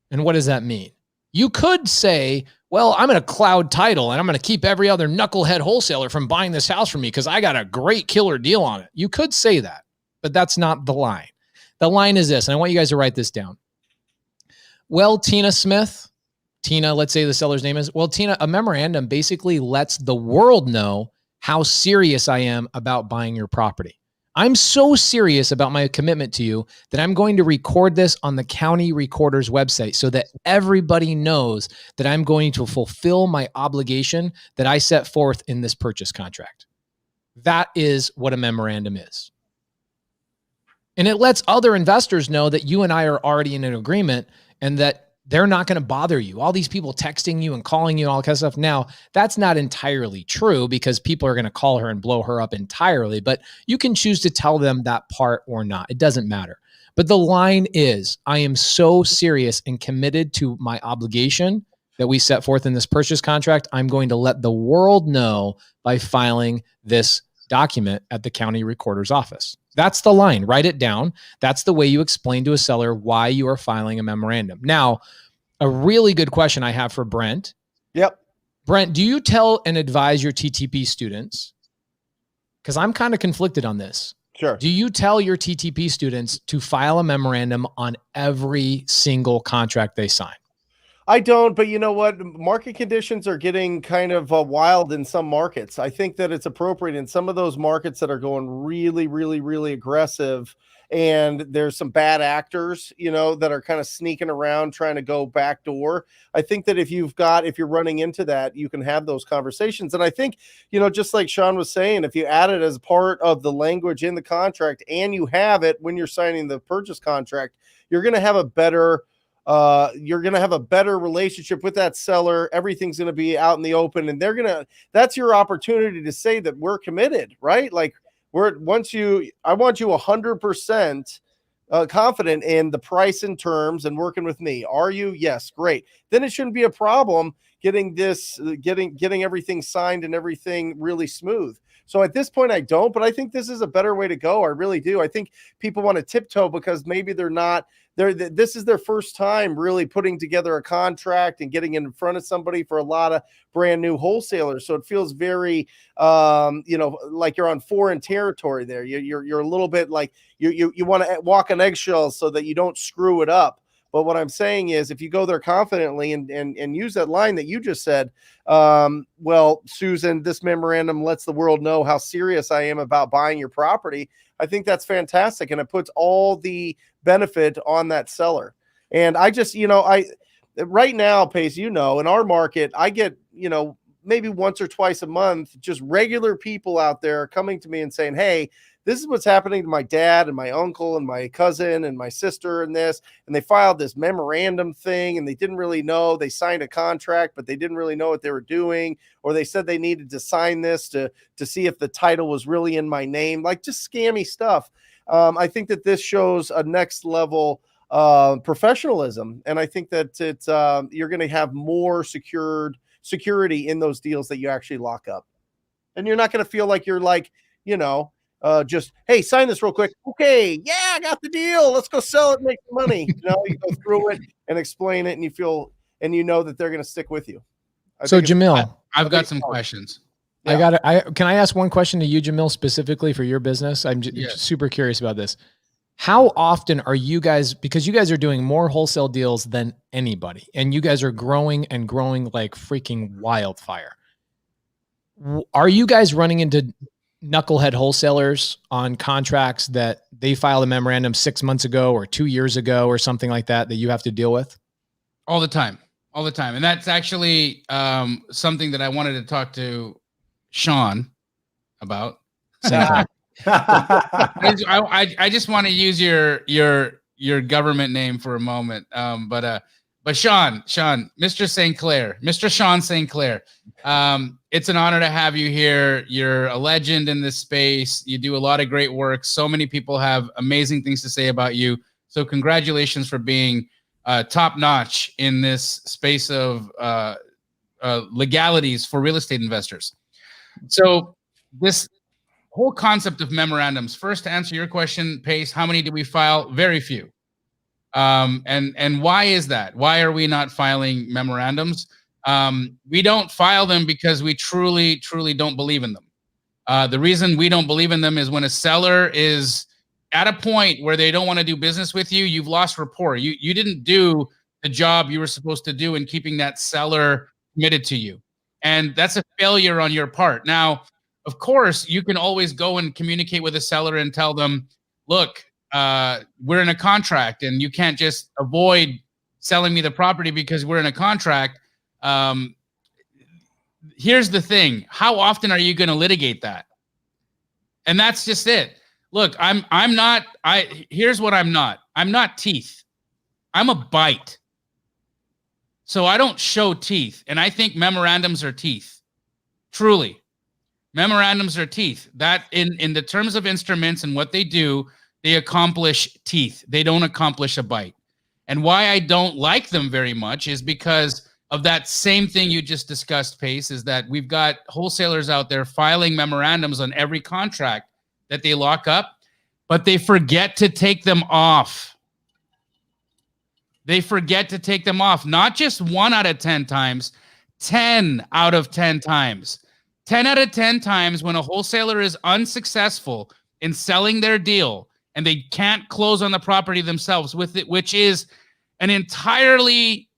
And what does that mean? You could say, well, I'm going to cloud title and I'm going to keep every other knucklehead wholesaler from buying this house from me because I got a great killer deal on it. You could say that, but that's not the line. The line is this, and I want you guys to write this down. Well, Tina, let's say the seller's name is, well, Tina, a memorandum basically lets the world know how serious I am about buying your property. I'm so serious about my commitment to you that I'm going to record this on the county recorder's website so that everybody knows that I'm going to fulfill my obligation that I set forth in this purchase contract. That is what a memorandum is. And it lets other investors know that you and I are already in an agreement and that they're not going to bother you. All these people texting you and calling you and all that kind of stuff. Now, that's not entirely true because people are going to call her and blow her up entirely, but you can choose to tell them that part or not. It doesn't matter. But the line is, I am so serious and committed to my obligation that we set forth in this purchase contract. I'm going to let the world know by filing this document at the county recorder's office. That's the line. Write it down. That's the way you explain to a seller why you are filing a memorandum. Now, a really good question I have for Brent. Yep. Brent, do you tell and advise your TTP students? Because I'm kind of conflicted on this. Sure. Do you tell your TTP students to file a memorandum on every single contract they sign? I don't, but you know what? Market conditions are getting kind of wild in some markets. I think that it's appropriate in some of those markets that are going really, really, really aggressive. And there's some bad actors, that are kind of sneaking around trying to go backdoor. I think that if you're running into that, you can have those conversations. And I think, just like Sean was saying, if you add it as part of the language in the contract and you have it when you're signing the purchase contract, you're going to have a better relationship with that seller. Everything's going to be out in the open and that's your opportunity to say that we're committed, right? Like I want you 100% confident in the price and terms and working with me. Are you? Yes. Great. Then it shouldn't be a problem getting everything signed and everything really smooth. So at this point I don't, but I think this is a better way to go. I really do. I think people want to tiptoe because maybe this is their first time really putting together a contract and getting in front of somebody for a lot of brand new wholesalers. So it feels very, like you're on foreign territory there. You're a little bit like you want to walk on eggshells so that you don't screw it up. But what I'm saying is if you go there confidently and use that line that you just said, well, Susan, this memorandum lets the world know how serious I am about buying your property. I think that's fantastic. And it puts all the benefit on that seller. And I just, right now, Pace, in our market, I get, maybe once or twice a month, just regular people out there coming to me and saying, hey, this is what's happening to my dad and my uncle and my cousin and my sister and this, and they filed this memorandum thing and they didn't really know. They signed a contract, but they didn't really know what they were doing. Or they said they needed to sign this to see if the title was really in my name, like just scammy stuff. I think that this shows a next level professionalism. And I think that you're going to have more security in those deals that you actually lock up. And you're not going to feel like you're like, just, hey, sign this real quick. Okay. Yeah, I got the deal. Let's go sell it and make some money. You go through it and explain it and you know that they're going to stick with you. So Jamil, I've got some questions. Yeah. Can I ask one question to you, Jamil, specifically for your business? I'm super curious about this. How often are you guys, because you guys are doing more wholesale deals than anybody, and you guys are growing and growing like freaking wildfire. Are you guys running into knucklehead wholesalers on contracts that they filed a memorandum 6 months ago or 2 years ago or something like that you have to deal with? All the time. All the time. And that's actually something that I wanted to talk to Sean about. I just want to use your government name for a moment. But Sean, Mr. Sinclair, Mr. Sean Sinclair, it's an honor to have you here. You're a legend in this space. You do a lot of great work. So many people have amazing things to say about you. So congratulations for being top notch in this space of legalities for real estate investors. So this whole concept of memorandums, first to answer your question, Pace, how many do we file? Very few. And why is that? Why are we not filing memorandums? We don't file them because we truly don't believe in them. The reason we don't believe in them is when a seller is at a point where they don't want to do business with you, you've lost rapport. You didn't do the job you were supposed to do in keeping that seller committed to you. And that's a failure on your part. Now, of course, you can always go and communicate with a seller and tell them, look, we're in a contract and you can't just avoid selling me the property because we're in a contract. Here's the thing. How often are you going to litigate that? And that's just it. Look, here's what I'm not. I'm not teeth. I'm a bite. So I don't show teeth. And I think memorandums are teeth. Truly. Memorandums are teeth. That in the terms of instruments and what they do, they accomplish teeth. They don't accomplish a bite. And why I don't like them very much is because of that same thing you just discussed, Pace, is that we've got wholesalers out there filing memorandums on every contract that they lock up, but they forget to take them off. They forget to take them off. Not just 1 out of 10 times, 10 out of 10 times. 10 out of 10 times when a wholesaler is unsuccessful in selling their deal and they can't close on the property themselves with it, which is an entirely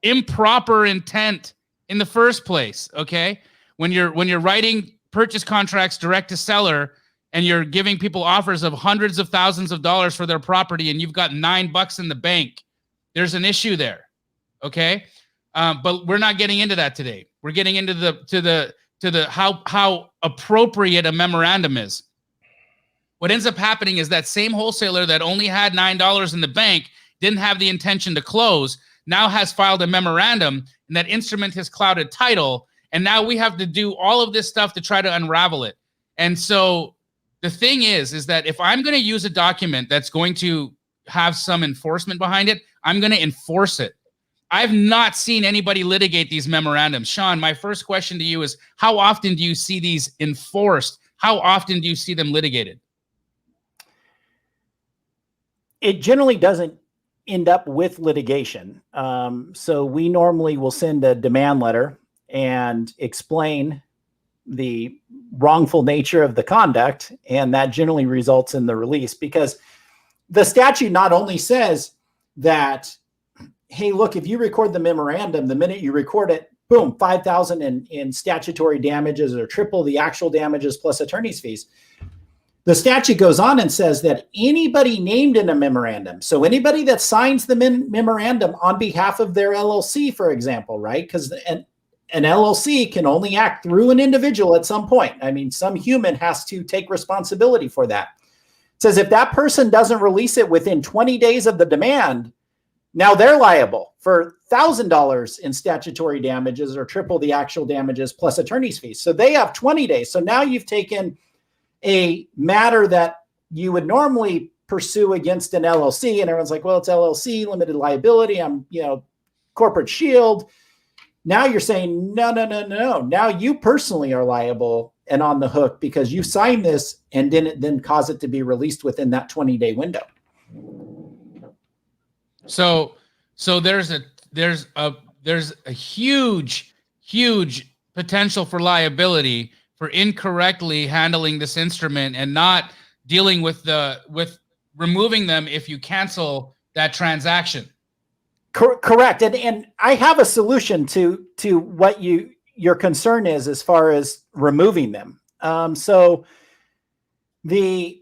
improper intent in the first place, okay? When you're writing purchase contracts direct to seller and you're giving people offers of hundreds of thousands of dollars for their property and you've got $9 in the bank, there's an issue there, okay? But we're not getting into that today. We're getting into the how appropriate a memorandum is. What ends up happening is that same wholesaler that only had $9 in the bank, didn't have the intention to close, now has filed a memorandum, and that instrument has clouded title, and now we have to do all of this stuff to try to unravel it. And so the thing is that if I'm going to use a document that's going to have some enforcement behind it, I'm going to enforce it. I've not seen anybody litigate these memorandums. Sean, my first question to you is, how often do you see these enforced? How often do you see them litigated? It generally doesn't end up with litigation. So we normally will send a demand letter and explain the wrongful nature of the conduct, and that generally results in the release, because the statute not only says that, hey, look, if you record the memorandum, the minute you record it, boom, $5,000 in statutory damages or triple the actual damages plus attorney's fees. The statute goes on and says that anybody named in a memorandum, so anybody that signs the memorandum on behalf of their LLC, for example, right? Because an LLC can only act through an individual at some point. I mean, some human has to take responsibility for that. It says if that person doesn't release it within 20 days of the demand, now they're liable for $1,000 in statutory damages or triple the actual damages plus attorney's fees. So they have 20 days. So now you've taken a matter that you would normally pursue against an LLC, and everyone's like, well, it's LLC, limited liability, I'm, corporate shield. Now you're saying, no. Now you personally are liable and on the hook because you signed this and didn't then cause it to be released within that 20-day window. So there's a huge potential for liability for incorrectly handling this instrument and not dealing with removing them if you cancel that transaction. Correct. And I have a solution to what your concern is as far as removing them. So the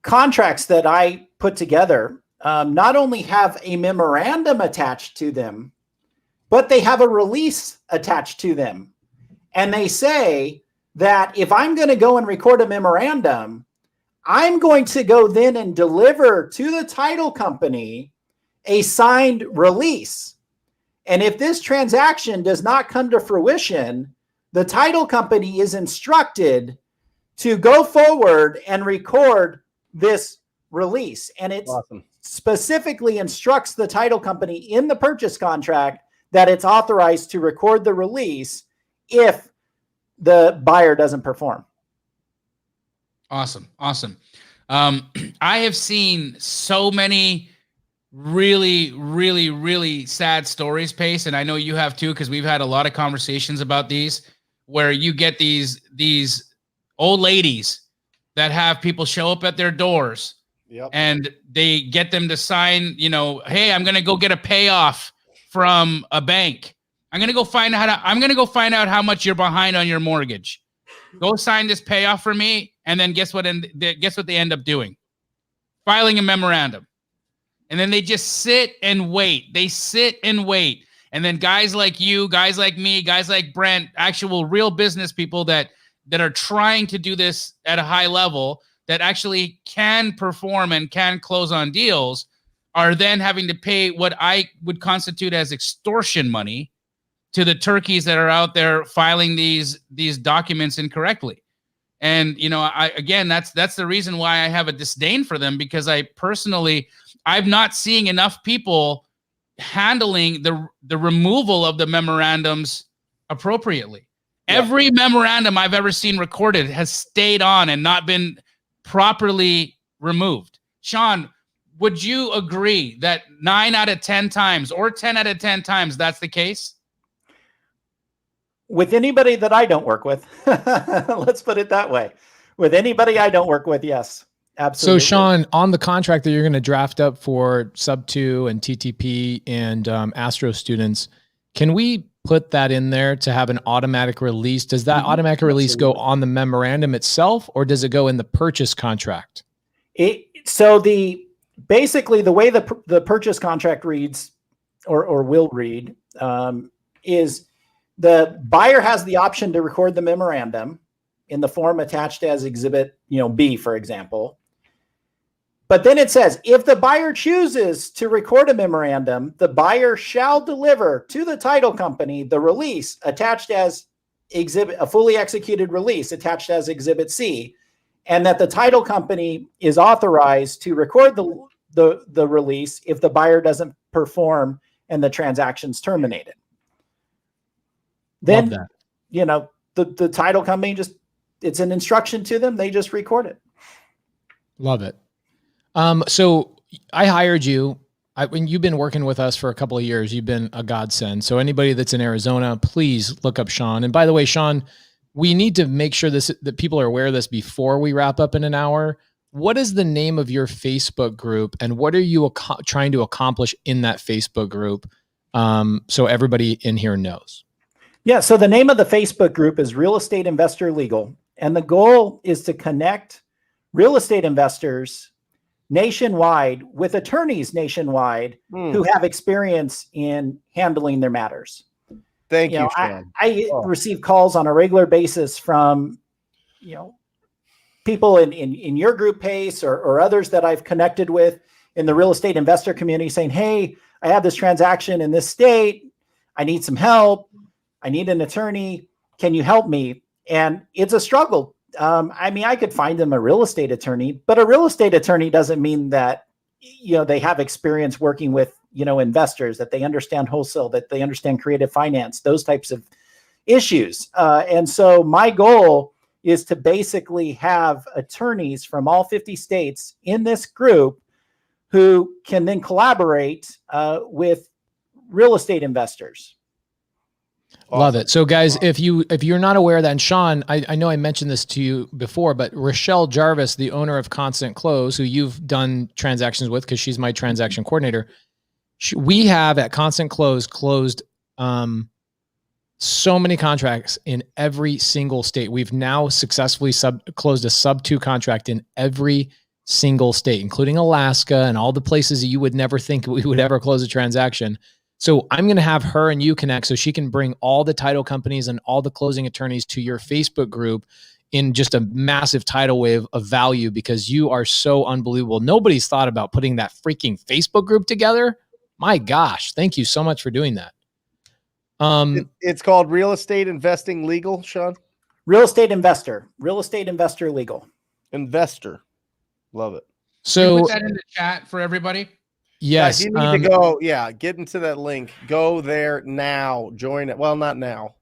contracts that I put together not only have a memorandum attached to them, but they have a release attached to them. And they say that if I'm going to go and record a memorandum, I'm going to go then and deliver to the title company a signed release. And if this transaction does not come to fruition, the title company is instructed to go forward and record this release. And it specifically instructs the title company in the purchase contract that it's authorized to record the release if the buyer doesn't perform. Awesome. I have seen so many really, really, really sad stories, Pace, and I know you have too, because we've had a lot of conversations about these, where you get these old ladies that have people show up at their doors, and they get them to sign, hey, I'm going to go get a payoff from a bank. I'm going to go find out how much you're behind on your mortgage. Go sign this payoff for me. And then guess what they end up doing? Filing a memorandum. And then they just sit and wait. They sit and wait. And then guys like you, guys like me, guys like Brent, actual real business people that are trying to do this at a high level, that actually can perform and can close on deals, are then having to pay what I would constitute as extortion money to the turkeys that are out there filing these documents incorrectly. And, that's the reason why I have a disdain for them, because I'm not seeing enough people handling the removal of the memorandums appropriately. Yeah. Every memorandum I've ever seen recorded has stayed on and not been properly removed. Sean, would you agree that 9 out of 10 times or 10 out of 10 times that's the case? With anybody that I don't work with, let's put it that way. With anybody I don't work with, yes, absolutely. So Sean, on the contract that you're going to draft up for Sub 2 and TTP and Astro students, can we put that in there to have an automatic release? Does that automatic release go on the memorandum itself, or does it go in the purchase contract? Basically the way the purchase contract reads or will read is the buyer has the option to record the memorandum in the form attached as exhibit, B, for example. But then it says, if the buyer chooses to record a memorandum, the buyer shall deliver to the title company the release attached as a fully executed release attached as exhibit C, and that the title company is authorized to record the release if the buyer doesn't perform and the transaction's terminated. Then, the title company it's an instruction to them. They just record it. Love it. So I hired you. When you've been working with us for a couple of years, you've been a godsend. So anybody that's in Arizona, please look up Sean. And by the way, Sean, we need to make sure that people are aware of this before we wrap up in an hour. What is the name of your Facebook group, and what are you trying to accomplish in that Facebook group? So everybody in here knows. Yeah. So the name of the Facebook group is Real Estate Investor Legal. And the goal is to connect real estate investors nationwide with attorneys nationwide who have experience in handling their matters. Thank you, Sean. I receive calls on a regular basis from, people in your group, Pace, or others that I've connected with in the real estate investor community saying, hey, I have this transaction in this state. I need some help. I need an attorney. Can you help me? And it's a struggle. I could find them a real estate attorney, but a real estate attorney doesn't mean that, they have experience working with, investors, that they understand wholesale, that they understand creative finance, those types of issues. And so my goal is to basically have attorneys from all 50 states in this group who can then collaborate with real estate investors. Awesome. Love it. So guys, if you're not aware of that, and Sean, I know I mentioned this to you before, but Rochelle Jarvis, the owner of Constant Close, who you've done transactions with because she's my transaction coordinator, we have at Constant Close closed so many contracts in every single state. We've now successfully closed a Sub 2 contract in every single state, including Alaska and all the places that you would never think we would ever close a transaction. So I'm going to have her and you connect so she can bring all the title companies and all the closing attorneys to your Facebook group in just a massive tidal wave of value, because you are so unbelievable. Nobody's thought about putting that freaking Facebook group together. My gosh. Thank you so much for doing that. It's called Real Estate Investing Legal, Sean. Real estate investor legal. Investor. Love it. Can you So put that in the chat for everybody? yes, You need to go. Yeah. Get into that link. Go there now. Join it. Well, not now.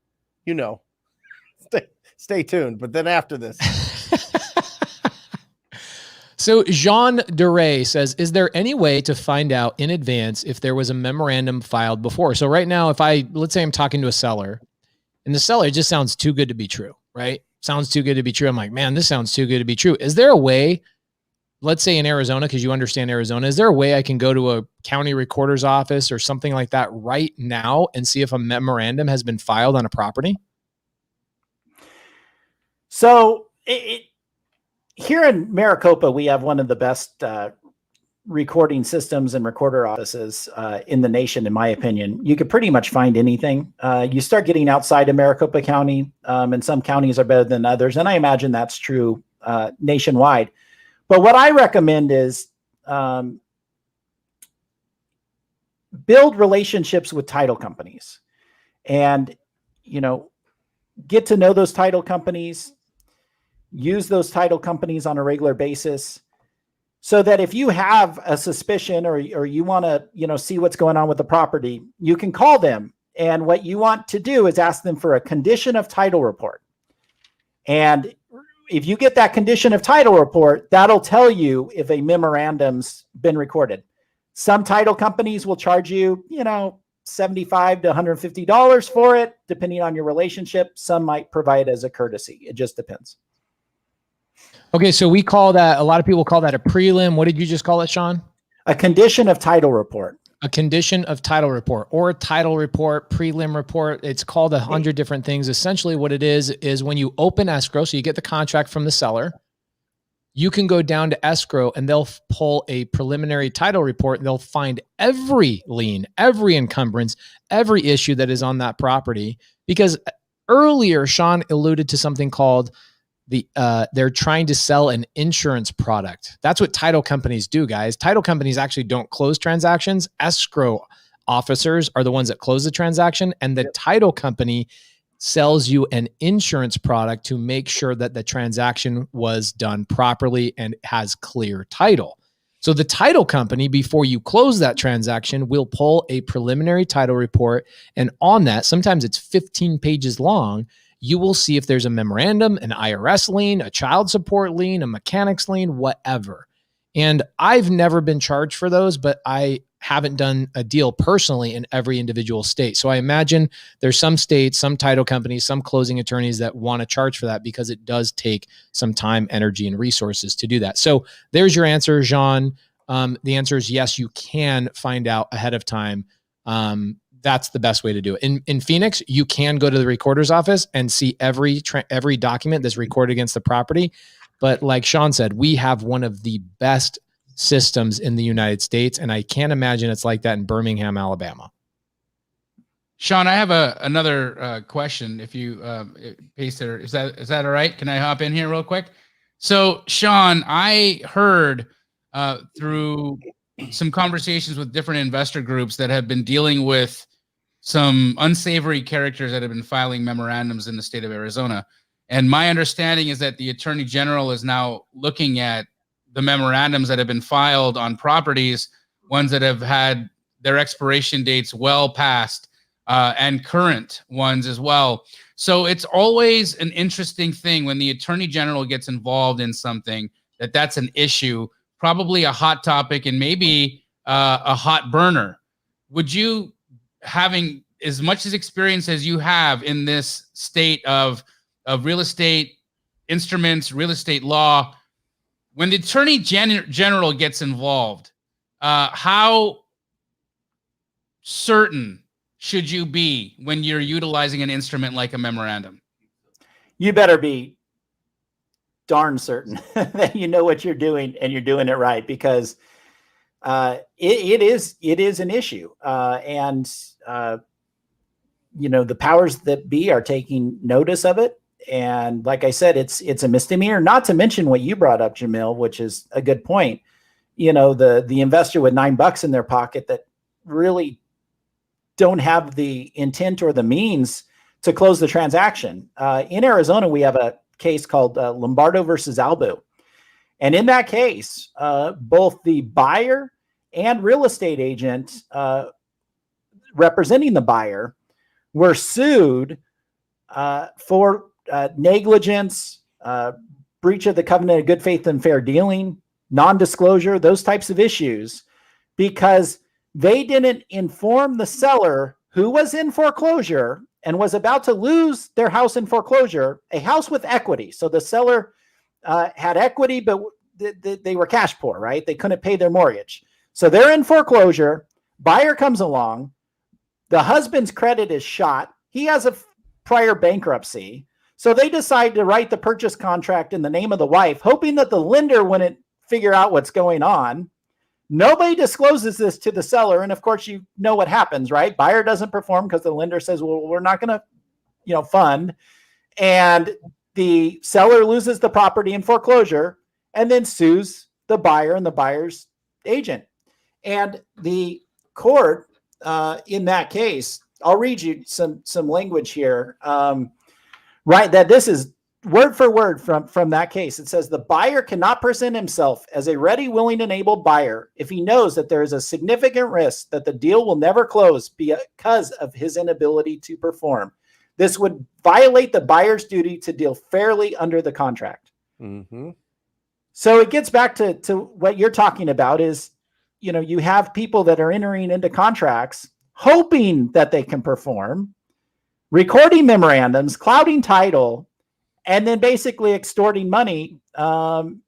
Stay tuned. But then after this. So Jean Duray says, is there any way to find out in advance if there was a memorandum filed before? So right now, let's say I'm talking to a seller and the seller just sounds too good to be true, right? Sounds too good to be true. I'm like, man, this sounds too good to be true. Is there a way, let's say in Arizona, because you understand Arizona, is there a way I can go to a county recorder's office or something like that right now and see if a memorandum has been filed on a property? So here in Maricopa, we have one of the best recording systems and recorder offices in the nation, in my opinion. You could pretty much find anything. You start getting outside of Maricopa County, and some counties are better than others. And I imagine that's true nationwide. But what I recommend is build relationships with title companies and, get to know those title companies, use those title companies on a regular basis, so that if you have a suspicion or you want to, see what's going on with the property, you can call them. And what you want to do is ask them for a condition of title report. And if you get that condition of title report, that'll tell you if a memorandum's been recorded. Some title companies will charge you, $75 to $150 for it, depending on your relationship. Some might provide as a courtesy. It just depends. Okay, so we call that, a lot of people call that a prelim. What did you just call it, Sean? A condition of title report. A condition of title report or a title report, prelim report. It's called 100 different things. Essentially what it is when you open escrow, so you get the contract from the seller, you can go down to escrow and they'll pull a preliminary title report. They'll find every lien, every encumbrance, every issue that is on that property. Because earlier, Sean alluded to something called they're trying to sell an insurance product. That's what title companies do, guys. Title companies actually don't close transactions. Escrow officers are the ones that close the transaction, and the title company sells you an insurance product to make sure that the transaction was done properly and has clear title. So the title company, before you close that transaction, will pull a preliminary title report, and on that, sometimes it's 15 pages long, you will see if there's a memorandum, an IRS lien, a child support lien, a mechanics lien, whatever. And I've never been charged for those, but I haven't done a deal personally in every individual state. So I imagine there's some states, some title companies, some closing attorneys that want to charge for that because it does take some time, energy, and resources to do that. So there's your answer, Jean. The answer is yes, you can find out ahead of time. That's the best way to do it. In Phoenix, you can go to the recorder's office and see every document that's recorded against the property. But like Sean said, we have one of the best systems in the United States, and I can't imagine it's like that in Birmingham, Alabama. Sean, I have another question. If you paste there, is that all right? Can I hop in here real quick? So, Sean, I heard through some conversations with different investor groups that have been dealing with some unsavory characters that have been filing memorandums in the state of Arizona. And my understanding is that the Attorney General is now looking at the memorandums that have been filed on properties, ones that have had their expiration dates well past, and current ones as well. So it's always an interesting thing when the Attorney General gets involved in something that's an issue, probably a hot topic, and maybe a hot burner. Would you, having as much as experience as you have in this state of real estate instruments, real estate law, when the Attorney General gets involved, how certain should you be when you're utilizing an instrument like a memorandum? You better be darn certain that you know what you're doing and you're doing it right, because it is an issue. And the powers that be are taking notice of it. And like I said, it's a misdemeanor, not to mention what you brought up, Jamil, which is a good point. The investor with $9 in their pocket that really don't have the intent or the means to close the transaction. In Arizona, we have a case called Lombardo versus Albu. And in that case, both the buyer and real estate agent representing the buyer were sued for negligence, breach of the covenant of good faith and fair dealing, non-disclosure, those types of issues, because they didn't inform the seller, who was in foreclosure and was about to lose their house in foreclosure, a house with equity. So the seller had equity, but they were cash poor, right? They couldn't pay their mortgage. So they're in foreclosure. Buyer comes along. The husband's credit is shot. He has a prior bankruptcy. So they decide to write the purchase contract in the name of the wife, hoping that the lender wouldn't figure out what's going on. Nobody discloses this to the seller. And of course, you know what happens, right? Buyer doesn't perform because the lender says, well, we're not going to, fund. And the seller loses the property in foreclosure and then sues the buyer and the buyer's agent. And the court in that case, I'll read you some language here, right? That this is word for word from that case. It says the buyer cannot present himself as a ready, willing, and able buyer if he knows that there is a significant risk that the deal will never close because of his inability to perform. This would violate the buyer's duty to deal fairly under the contract. Mm-hmm. So it gets back to what you're talking about is, you have people that are entering into contracts hoping that they can perform, recording memorandums, clouding title, and then basically extorting money, 2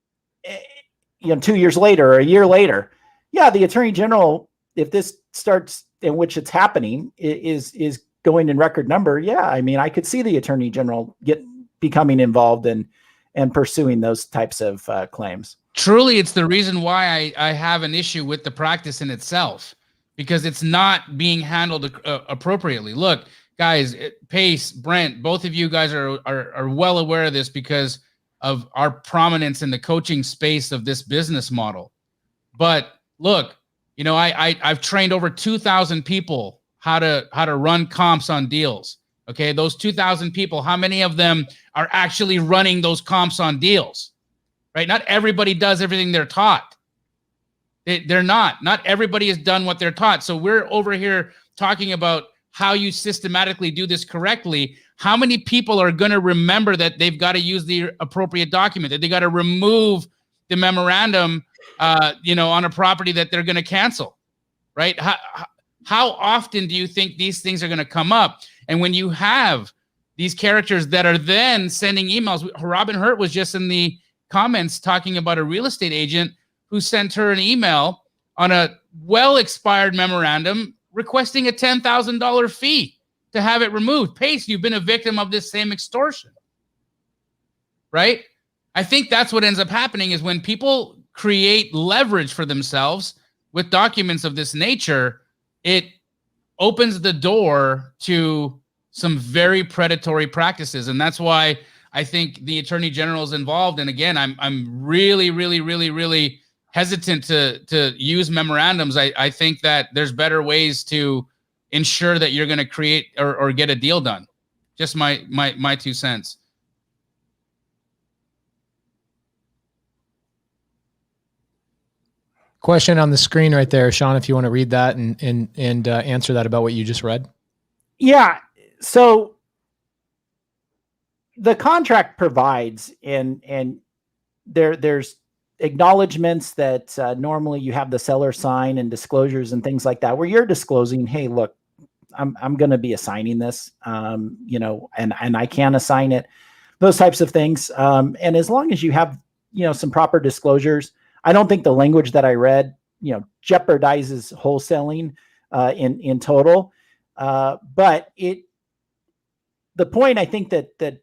years later or a year later. Yeah, the attorney general, if this starts in which it's happening, is going in record number. Yeah, I mean, I could see the attorney general becoming involved and pursuing those types of claims. Truly, it's the reason why I have an issue with the practice in itself, because it's not being handled appropriately. Look, guys, Pace, Brent, both of you guys are well aware of this because of our prominence in the coaching space of this business model. But look, I've trained over 2,000 people how to run comps on deals. Okay, those 2,000 people, how many of them are actually running those comps on deals? Right? Not everybody does everything they're taught. They're not. Not everybody has done what they're taught. So we're over here talking about how you systematically do this correctly. How many people are going to remember that they've got to use the appropriate document, that they got to remove the memorandum, on a property that they're going to cancel, right? How often do you think these things are going to come up? And when you have these characters that are then sending emails, Robin Hurt was just in the comments talking about a real estate agent who sent her an email on a well-expired memorandum requesting a $10,000 fee to have it removed. Pace, you've been a victim of this same extortion, right? I think that's what ends up happening is when people create leverage for themselves with documents of this nature, it opens the door to some very predatory practices. And that's why I think the Attorney General is involved. And again, I'm really, really, really, really hesitant to use memorandums. I think that there's better ways to ensure that you're going to create or get a deal done. Just my 2 cents. Question on the screen right there, Sean, if you want to read that and answer that about what you just read. Yeah. So the contract provides and there's acknowledgments that normally you have the seller sign and disclosures and things like that, where you're disclosing, hey, look, I'm going to be assigning this, and I can assign it, those types of things. And as long as you have, some proper disclosures, I don't think the language that I read, jeopardizes wholesaling in total. But the point I think that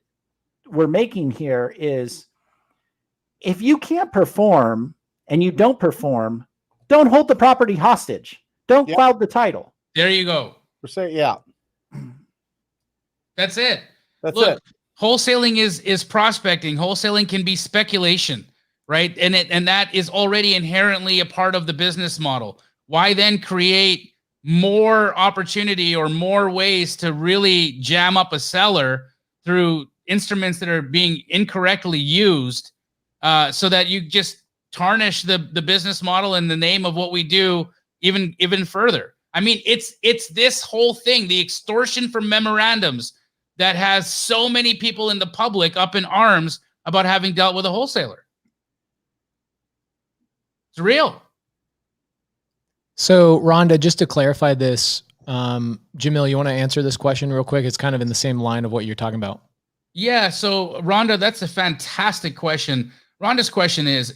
we're making here is if you can't perform and you don't perform, don't hold the property hostage. Don't cloud the title. There you go. Yeah. That's it. That's Look, it. wholesaling is prospecting. Wholesaling can be speculation, right? And that is already inherently a part of the business model. Why then create more opportunity or more ways to really jam up a seller through instruments that are being incorrectly used, so that you just tarnish the business model and the name of what we do even further? I mean, it's this whole thing, the extortion from memorandums, that has so many people in the public up in arms about having dealt with a wholesaler. It's real. So, Rhonda, just to clarify this, Jamil, you want to answer this question real quick? It's kind of in the same line of what you're talking about. Yeah. So, Rhonda, that's a fantastic question. Rhonda's question is,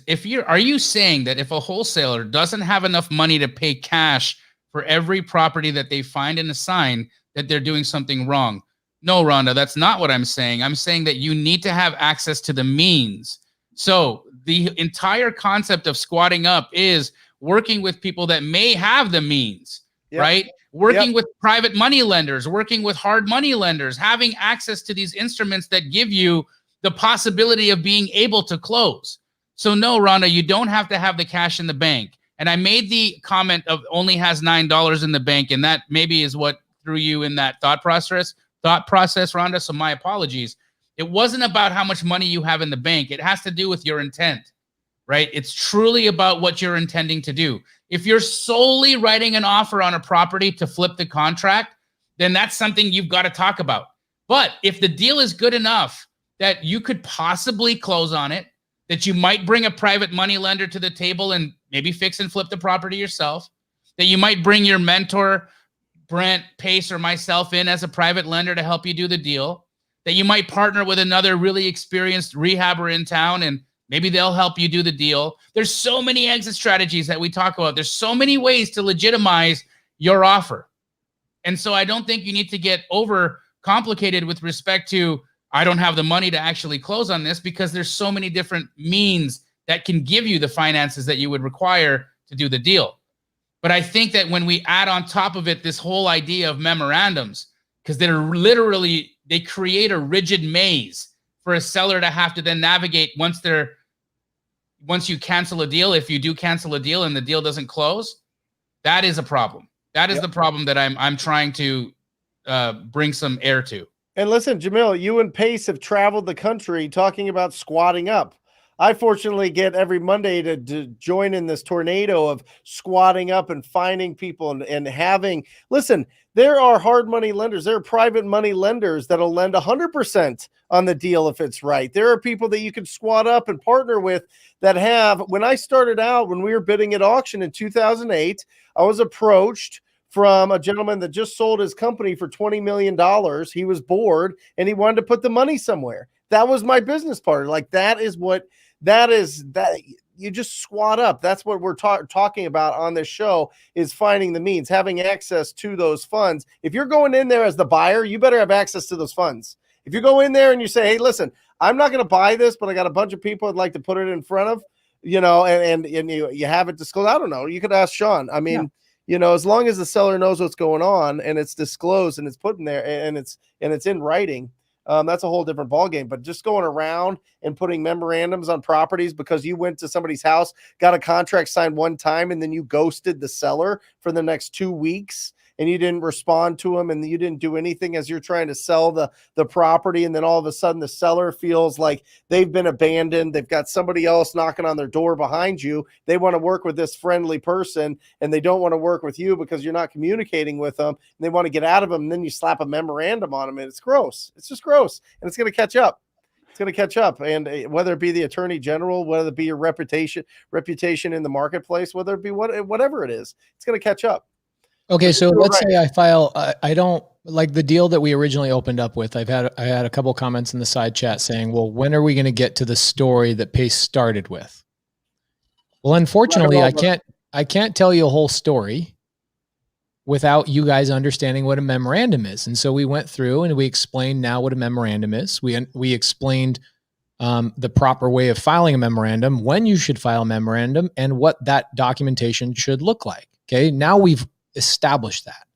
are you saying that if a wholesaler doesn't have enough money to pay cash for every property that they find and assign, that they're doing something wrong? No, Rhonda, that's not what I'm saying. I'm saying that you need to have access to the means. So the entire concept of squatting up is working with people that may have the means, right? Working with private money lenders, working with hard money lenders, having access to these instruments that give you the possibility of being able to close. So no, Rhonda, you don't have to have the cash in the bank. And I made the comment of only has $9 in the bank, and that maybe is what threw you in that thought process, Rhonda. So my apologies. It wasn't about how much money you have in the bank. It has to do with your intent, right? It's truly about what you're intending to do. If you're solely writing an offer on a property to flip the contract, then that's something you've got to talk about. But if the deal is good enough that you could possibly close on it, that you might bring a private money lender to the table and maybe fix and flip the property yourself, that you might bring your mentor, Brent, Pace, or myself in as a private lender to help you do the deal, that you might partner with another really experienced rehabber in town and maybe they'll help you do the deal. There's so many exit strategies that we talk about. There's so many ways to legitimize your offer. And so I don't think you need to get over complicated with respect to, I don't have the money to actually close on this, because there's so many different means that can give you the finances that you would require to do the deal. But I think that when we add on top of it this whole idea of memorandums, because they create a rigid maze for a seller to have to then navigate once you cancel a deal. If you do cancel a deal and the deal doesn't close, that is a problem. That is the problem that I'm trying to bring some air to. And listen, Jamil, you and Pace have traveled the country talking about squatting up. I fortunately get every Monday to join in this tornado of squatting up and finding people and having, listen, there are hard money lenders. There are private money lenders that'll lend 100% on the deal if it's right. There are people that you can squat up and partner with that have, when I started out, when we were bidding at auction in 2008, I was approached from a gentleman that just sold his company for $20 million. He was bored and he wanted to put the money somewhere. That was my business partner. Like that you just squat up. That's what we're talking about on this show, is finding the means, having access to those funds. If you're going in there as the buyer, you better have access to those funds. If you go in there and you say, hey, listen, I'm not going to buy this, but I got a bunch of people I'd like to put it in front of, and you have it disclosed. I don't know. You could ask Sean. I mean, as long as the seller knows what's going on and it's disclosed and it's put in there and it's in writing, that's a whole different ballgame. But just going around and putting memorandums on properties because you went to somebody's house, got a contract signed one time, and then you ghosted the seller for the next 2 weeks and you didn't respond to them and you didn't do anything as you're trying to sell the property. And then all of a sudden the seller feels like they've been abandoned. They've got somebody else knocking on their door behind you. They want to work with this friendly person and they don't want to work with you because you're not communicating with them. And they want to get out of them. And then you slap a memorandum on them and it's gross. It's just gross. And it's going to catch up. It's going to catch up. And whether it be the attorney general, whether it be your reputation in the marketplace, whether it be whatever it is, it's going to catch up. Okay, so let's say I file. I don't like the deal that we originally opened up with. I had a couple comments in the side chat saying, "Well, when are we going to get to the story that Pace started with?" Well, unfortunately, I can't tell you a whole story without you guys understanding what a memorandum is. And so we went through and we explained now what a memorandum is. We explained the proper way of filing a memorandum, when you should file a memorandum, and what that documentation should look like. Okay, now we've established that.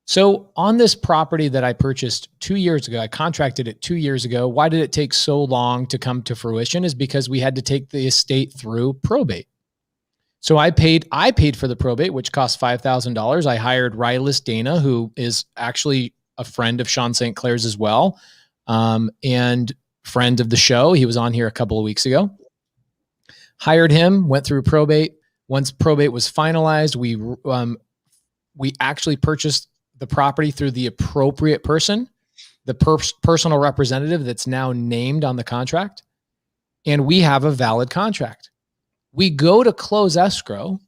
So on this property that I purchased 2 years ago, I contracted it 2 years ago. Why did it take so long to come to fruition? Is because we had to take the estate through probate. So I paid for the probate, which cost $5,000. I hired Rylis Dana, who is actually a friend of Sean St. Clair's as well, and friend of the show. He was on here a couple of weeks ago. Hired him, went through probate. Once probate was finalized, we actually purchased the property through the appropriate person, the personal representative that's now named on the contract, and we have a valid contract. We go to close escrow,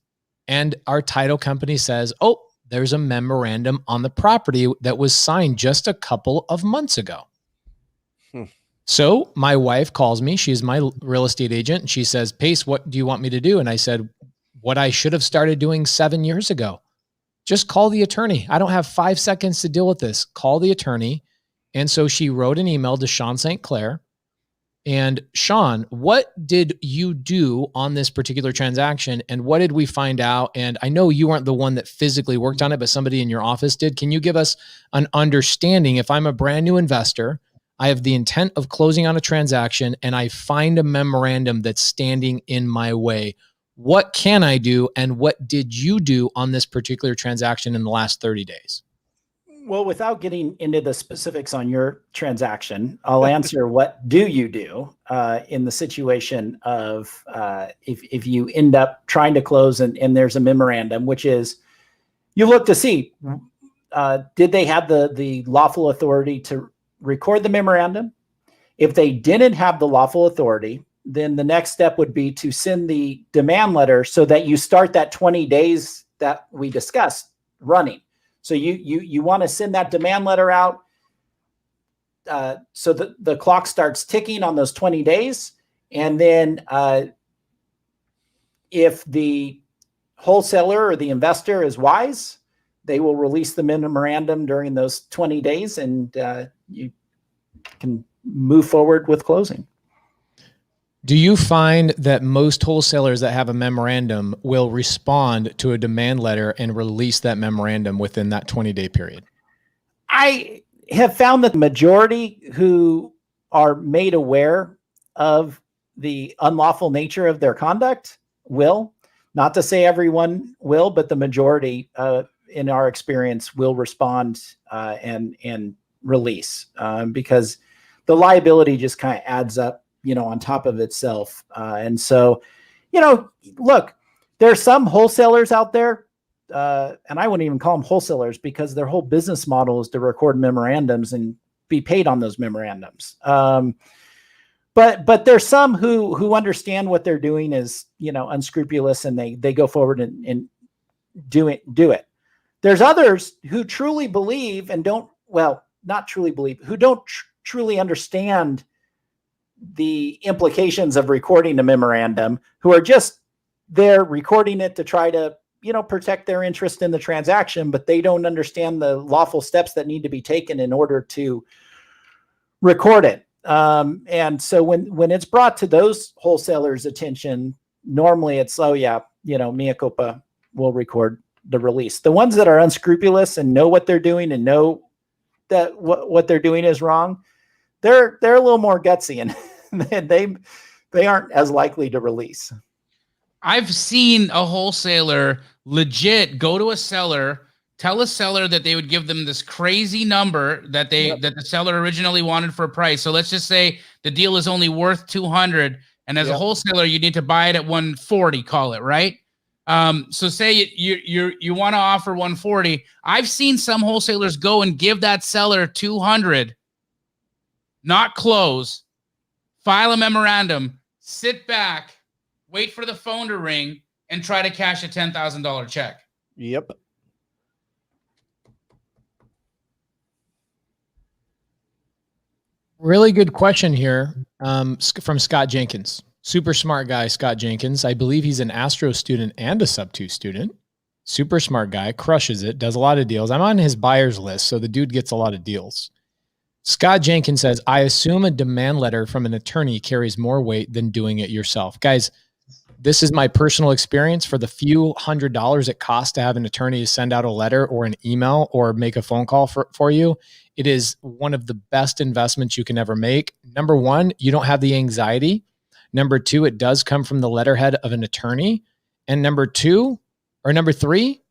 and our title company says, oh, there's a memorandum on the property that was signed just a couple of months ago. So my wife calls me. She's my real estate agent. And she says, Pace, what do you want me to do? And I said, what I should have started doing 7 years ago. Just call the attorney. I don't have 5 seconds to deal with this. Call the attorney. And so she wrote an email to Sean St. Clair. And Sean, what did you do on this particular transaction? And what did we find out? And I know you weren't the one that physically worked on it, but somebody in your office did. Can you give us an understanding? If I'm a brand new investor, I have the intent of closing on a transaction, and I find a memorandum that's standing in my way, what can I do? And what did you do on this particular transaction in the last 30 days? Well, without getting into the specifics on your transaction, I'll answer what do you do in the situation of if you end up trying to close and there's a memorandum, which is you look to see, did they have the lawful authority to record the memorandum? If they didn't have the lawful authority, then the next step would be to send the demand letter so that you start that 20 days that we discussed running. So you want to send that demand letter out so that the clock starts ticking on those 20 days. And then if the wholesaler or the investor is wise, they will release the memorandum during those 20 days and you can move forward with closing. Do you find that most wholesalers that have a memorandum will respond to a demand letter and release that memorandum within that 20-day period? I have found that the majority who are made aware of the unlawful nature of their conduct will. Not to say everyone will, but the majority, in our experience, will respond and release because the liability just kind of adds up, on top of itself. And so, look, there's some wholesalers out there, and I wouldn't even call them wholesalers because their whole business model is to record memorandums and be paid on those memorandums. But there's some who understand what they're doing is, unscrupulous, and they go forward and do it. There's others who truly believe and not truly believe, who don't truly understand the implications of recording a memorandum, who are just there recording it to try to, protect their interest in the transaction, but they don't understand the lawful steps that need to be taken in order to record it. And so when it's brought to those wholesalers' attention, normally it's, mea culpa, will record the release. The ones that are unscrupulous and know what they're doing and know that what they're doing is wrong, they're a little more gutsy and they aren't as likely to release. I've seen a wholesaler legit go to a seller, tell a seller that they would give them this crazy number that that the seller originally wanted for a price. So let's just say the deal is only worth 200, and as a wholesaler, you need to buy it at 140, call it, right? So say you want to offer 140. I've seen some wholesalers go and give that seller 200, not close, file a memorandum, sit back, wait for the phone to ring, and try to cash a $10,000 check. Yep. Really good question here from Scott Jenkins. Super smart guy, Scott Jenkins. I believe he's an Astro student and a Sub-2 student. Super smart guy, crushes it, does a lot of deals. I'm on his buyer's list, so the dude gets a lot of deals. Scott Jenkins says, I assume a demand letter from an attorney carries more weight than doing it yourself. Guys, this is my personal experience. For the few $100s it costs to have an attorney send out a letter or an email or make a phone call for you, it is one of the best investments you can ever make. Number one, you don't have the anxiety. Number two, it does come from the letterhead of an attorney. And number three,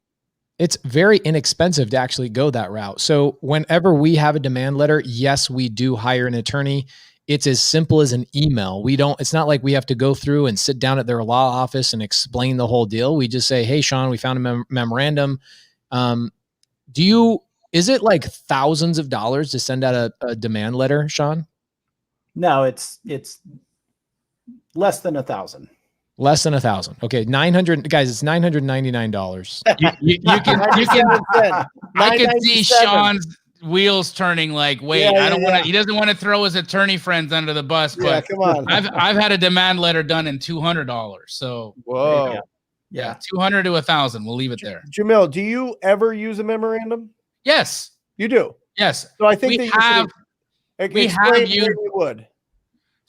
it's very inexpensive to actually go that route. So whenever we have a demand letter, yes, we do hire an attorney. It's as simple as an email. It's not like we have to go through and sit down at their law office and explain the whole deal. We just say, hey, Sean, we found a memorandum. Is it like thousands of dollars to send out a demand letter, Sean? No, it's less than 1,000. Less than 1,000. Okay. 900 guys, it's $999. I could see Sean's wheels turning like, wait, he doesn't want to throw his attorney friends under the bus, but come on. I've had a demand letter done in $200. So whoa. Yeah. 200 to 1,000. We'll leave it there. Jamil, do you ever use a memorandum? Yes. You do? Yes. So I think we have would.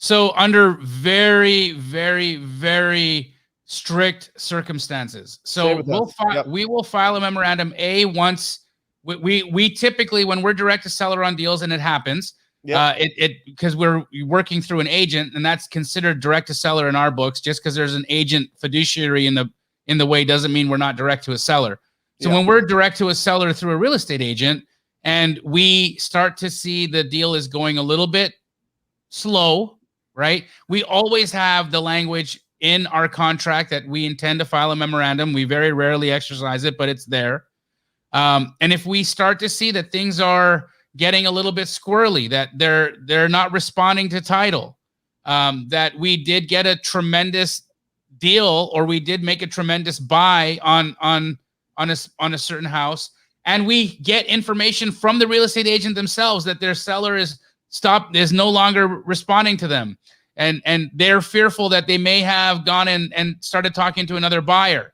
So under very, very, very strict circumstances. So we will file a memorandum once we typically, when we're direct to seller on deals and it happens, because we're working through an agent, and that's considered direct to seller in our books. Just because there's an agent fiduciary in the way doesn't mean we're not direct to a seller. So when we're direct to a seller through a real estate agent and we start to see the deal is going a little bit slow, right? We always have the language in our contract that we intend to file a memorandum. We very rarely exercise it, but it's there. And if we start to see that things are getting a little bit squirrely, that they're not responding to title, that we did get a tremendous deal or we did make a tremendous buy on a certain house, and we get information from the real estate agent themselves that their seller is no longer responding to them, and they're fearful that they may have gone in and started talking to another buyer,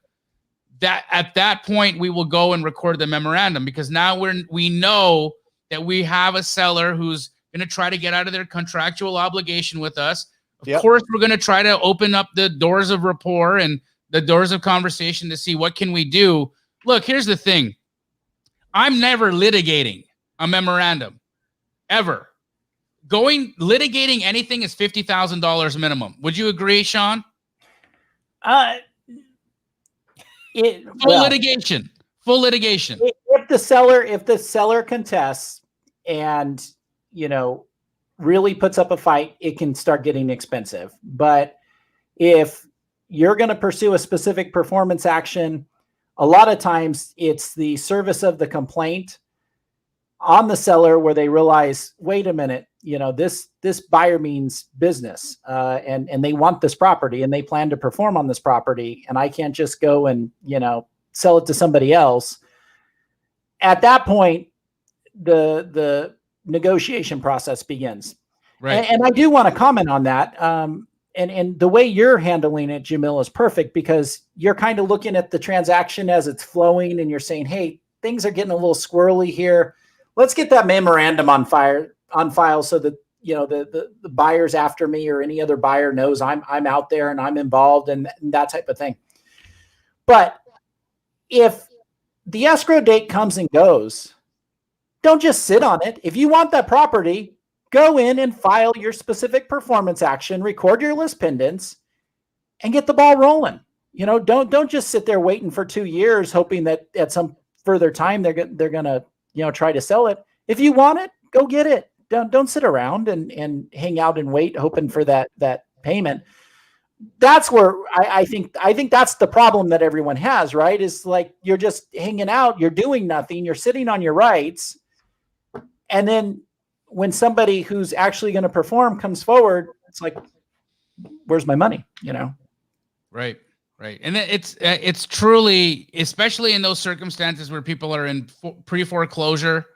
that at that point we will go and record the memorandum, because now we know that we have a seller who's going to try to get out of their contractual obligation with us. Of course, we're going to try to open up the doors of rapport and the doors of conversation to see what can we do. Look, here's the thing. I'm never litigating a memorandum, ever. Litigating anything is $50,000 minimum. Would you agree, Sean? Full litigation. If the seller contests and, really puts up a fight, it can start getting expensive. But if you're going to pursue a specific performance action, a lot of times it's the service of the complaint on the seller where they realize, wait a minute, this buyer means business, and they want this property and they plan to perform on this property, and I can't just go and, sell it to somebody else. At that point, the negotiation process begins. Right. And I do want to comment on that. And the way you're handling it, Jamil, is perfect, because you're kind of looking at the transaction as it's flowing and you're saying, hey, things are getting a little squirrely here. Let's get that memorandum on file so that, the buyers after me or any other buyer knows I'm out there and I'm involved and that type of thing. But if the escrow date comes and goes, don't just sit on it. If you want that property, go in and file your specific performance action, record your list pendants, and get the ball rolling. Don't just sit there waiting for 2 years, hoping that at some further time they're gonna try to sell it. If you want it, go get it. Don't sit around and hang out and wait, hoping for that payment. That's where I think that's the problem that everyone has, right? Is like, you're just hanging out, you're doing nothing, you're sitting on your rights. And then when somebody who's actually going to perform comes forward, it's like, where's my money? Right. And it's truly, especially in those circumstances where people are in pre-foreclosure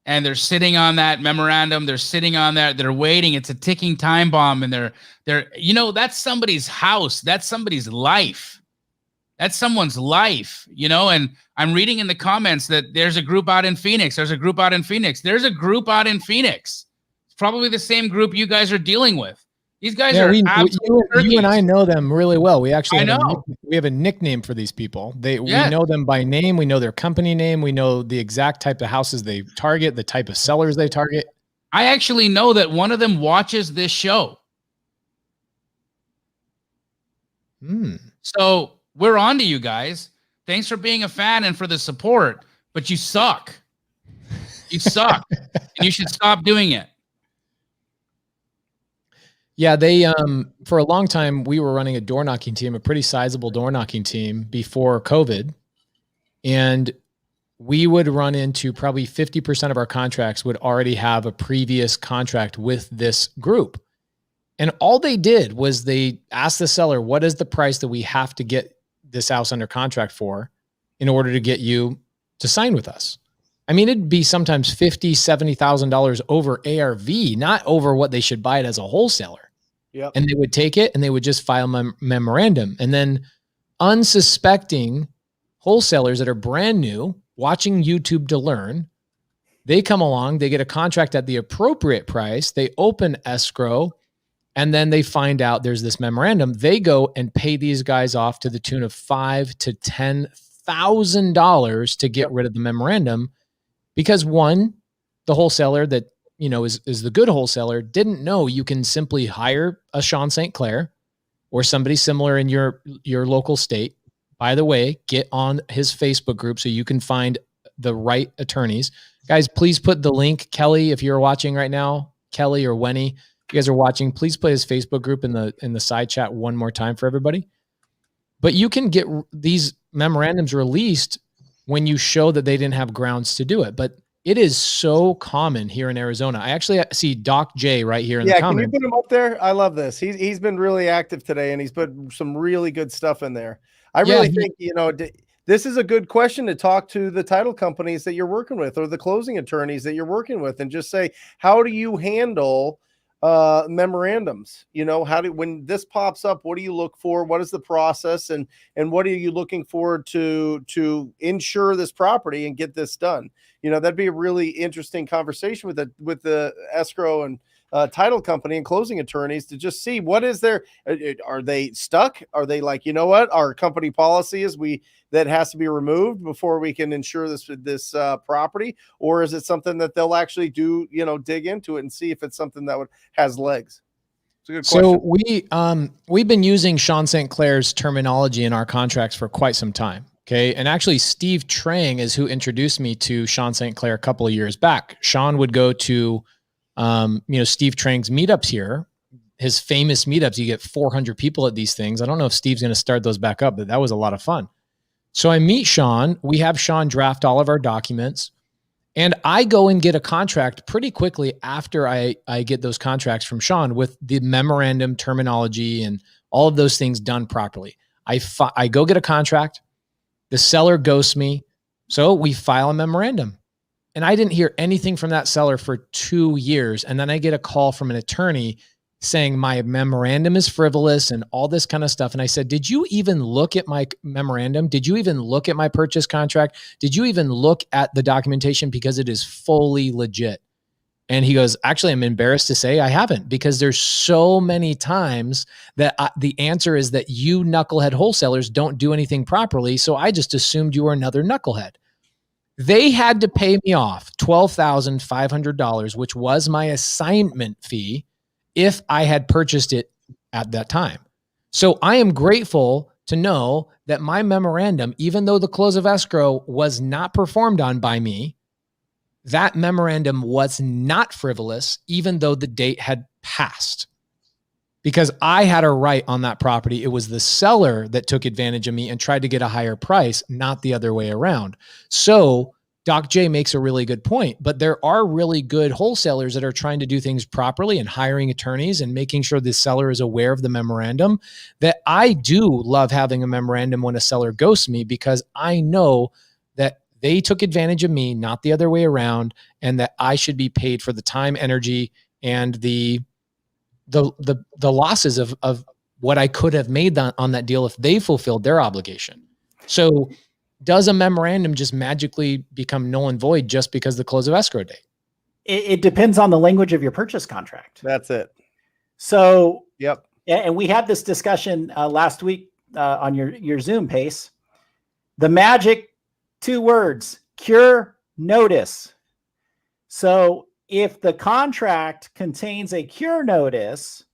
and they're sitting on that memorandum, they're sitting on that, they're waiting. It's a ticking time bomb, and they're that's somebody's house, that's somebody's life. That's someone's life, and I'm reading in the comments that there's a group out in Phoenix. There's a group out in Phoenix. probably the same group you guys are dealing with. These guys Yeah, are you and I turkeys. know them really well. We actually know. We have a nickname for these people. We Yeah. know them by name. We know their company name. We know the exact type of houses they target, the type of sellers they target. I actually know that one of them watches this show. So we're on to you guys. Thanks for being a fan and for the support, but you suck. You suck. And you should stop doing it. Yeah, they for a long time we were running a door knocking team, a pretty sizable door knocking team before COVID. And we would run into probably 50% of our contracts would already have a previous contract with this group. And all they did was they asked the seller, what is the price that we have to get this house under contract for in order to get you to sign with us? I mean, it'd be sometimes $50,000, $70,000 over ARV, not over what they should buy it as a wholesaler. Yep. And they would take it and they would just file a memorandum. And then unsuspecting wholesalers that are brand new, watching YouTube to learn, they come along, they get a contract at the appropriate price, they open escrow, and then they find out there's this memorandum. They go and pay these guys off to the tune of $5,000 to $10,000 to get rid of the memorandum, because one, the wholesaler that is the good wholesaler didn't know you can simply hire a Sean St. Clair or somebody similar in your local state. By the way, get on his Facebook group so you can find the right attorneys. Guys, please put the link. Kelly, if you're watching right now, Kelly or Wenny, if you guys are watching, please put his Facebook group in the side chat one more time for everybody. But you can get these memorandums released when you show that they didn't have grounds to do it. But it is so common here in Arizona. I actually see Doc J right here in the comments. Can you put him up there? I love this. He's been really active today, and he's put some really good stuff in there. I really think, this is a good question to talk to the title companies that you're working with or the closing attorneys that you're working with and just say, how do you handle memorandums? When this pops up, what do you look for? What is the process? And what are you looking for to insure this property and get this done? That'd be a really interesting conversation with the escrow and title company and closing attorneys to just see what is there. Are they stuck? Are they like, what our company policy is that has to be removed before we can insure this property? Or is it something that they'll actually do, dig into it and see if it's something that has legs? It's a good question. So we've been using Sean St. Clair's terminology in our contracts for quite some time. Okay. And actually Steve Trang is who introduced me to Sean St. Clair a couple of years back. Sean would go to Steve Trang's meetups here, his famous meetups. You get 400 people at these things. I don't know if Steve's going to start those back up, but that was a lot of fun. So I meet Sean. We have Sean draft all of our documents, and I go and get a contract pretty quickly after I get those contracts from Sean with the memorandum terminology and all of those things done properly. I go get a contract. The seller ghosts me. So we file a memorandum. And I didn't hear anything from that seller for 2 years. And then I get a call from an attorney saying my memorandum is frivolous and all this kind of stuff. And I said, did you even look at my memorandum? Did you even look at my purchase contract? Did you even look at the documentation? Because it is fully legit. And he goes, actually, I'm embarrassed to say I haven't, because there's so many times that the answer is that you knucklehead wholesalers don't do anything properly. So I just assumed you were another knucklehead. They had to pay me off $12,500, which was my assignment fee, if I had purchased it at that time. So I am grateful to know that my memorandum, even though the close of escrow was not performed on by me, that memorandum was not frivolous, even though the date had passed, because I had a right on that property. It was the seller that took advantage of me and tried to get a higher price, not the other way around. So Doc J makes a really good point, but there are really good wholesalers that are trying to do things properly and hiring attorneys and making sure the seller is aware of the memorandum. That I do love having a memorandum when a seller ghosts me, because I know that they took advantage of me, not the other way around, and that I should be paid for the time, energy, and the losses of what I could have made on that deal if they fulfilled their obligation. So does a memorandum just magically become null and void just because the close of escrow date? It depends on the language of your purchase contract. That's it. So, Yep. and we had this discussion last week on your Zoom, Pace. The magic 2 words, cure notice. So if the contract contains a cure notice,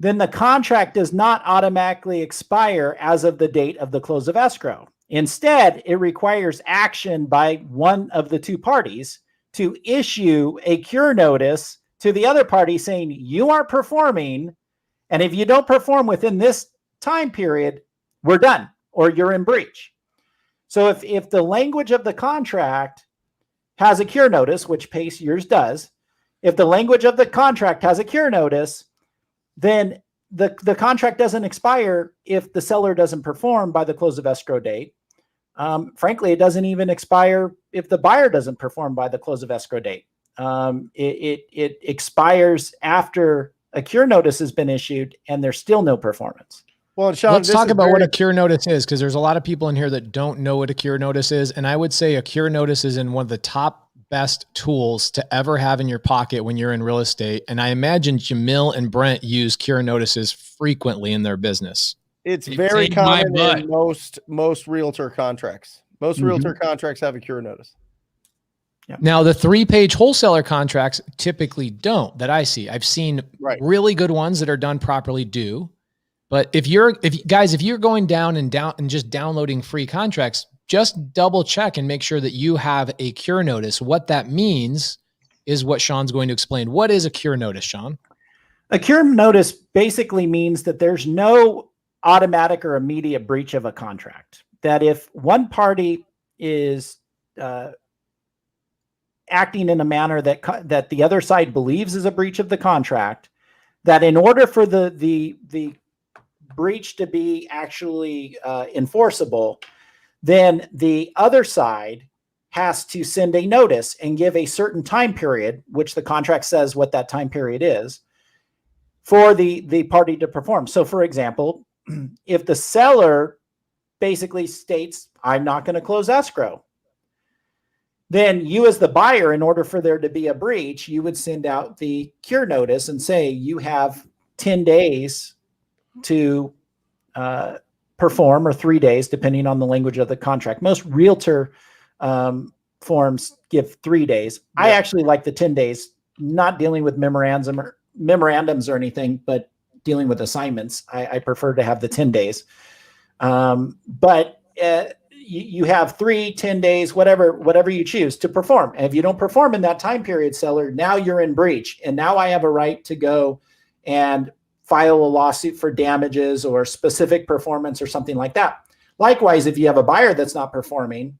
then the contract does not automatically expire as of the date of the close of escrow. Instead, it requires action by one of the 2 parties to issue a cure notice to the other party saying you are performing, and if you don't perform within this time period, we're done or you're in breach. So if the language of the contract has a cure notice, which Pace yours does, if the language of the contract has a cure notice, then the contract doesn't expire if the seller doesn't perform by the close of escrow date. Frankly, it doesn't even expire if the buyer doesn't perform by the close of escrow date. It expires after a cure notice has been issued and there's still no performance. Well, Sean, let's talk about what a cure notice is, because there's a lot of people in here that don't know what a cure notice is. And I would say a cure notice is in one of the top best tools to ever have in your pocket when you're in real estate. And I imagine Jamil and Brent use cure notices frequently in their business. It's very common in most realtor contracts. Most realtor contracts have a cure notice. Yeah. Now, the 3-page wholesaler contracts typically don't, that I see. I've seen really good ones that are done properly do. But if you're going down and just downloading free contracts, just double check and make sure that you have a cure notice. What that means is what Sean's going to explain. What is a cure notice, Sean? A cure notice basically means that there's no automatic or immediate breach of a contract. That if one party is acting in a manner that the other side believes is a breach of the contract, that in order for the breach to be actually enforceable, then the other side has to send a notice and give a certain time period, which the contract says what that time period is, for the party to perform. So for example, if the seller basically states, I'm not going to close escrow, then you as the buyer, in order for there to be a breach, you would send out the cure notice and say you have 10 days to perform, or 3 days, depending on the language of the contract. Most realtor forms give 3 days. Yeah. I actually like the 10 days, not dealing with memorandums or anything, but dealing with assignments. I prefer to have the 10 days. But you have 10 days, whatever you choose to perform. And if you don't perform in that time period, seller, now you're in breach. And now I have a right to go and file a lawsuit for damages or specific performance or something like that. Likewise, if you have a buyer that's not performing,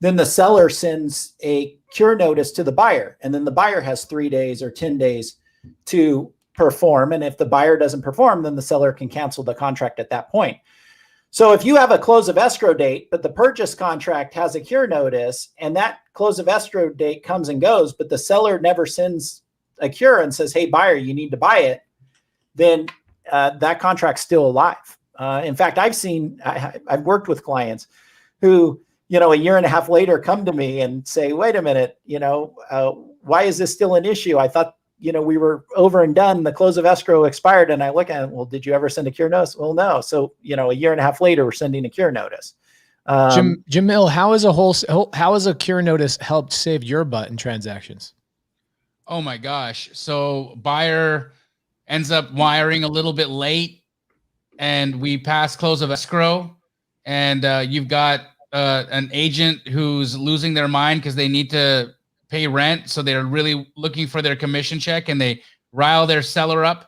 then the seller sends a cure notice to the buyer. And then the buyer has 3 days or 10 days to perform. And if the buyer doesn't perform, then the seller can cancel the contract at that point. So if you have a close of escrow date, but the purchase contract has a cure notice, and that close of escrow date comes and goes, but the seller never sends a cure and says, hey, buyer, you need to buy it, then that contract's still alive. In fact, I've worked with clients who, a year and a half later come to me and say, wait a minute, why is this still an issue? I thought, we were over and done. The close of escrow expired. And I look at it, well, did you ever send a cure notice? Well, no. So, a year and a half later, we're sending a cure notice. Jamil, how has a cure notice helped save your butt in transactions? Oh my gosh. So buyer ends up wiring a little bit late and we pass close of escrow, and you've got an agent who's losing their mind because they need to pay rent. So they're really looking for their commission check, and they rile their seller up.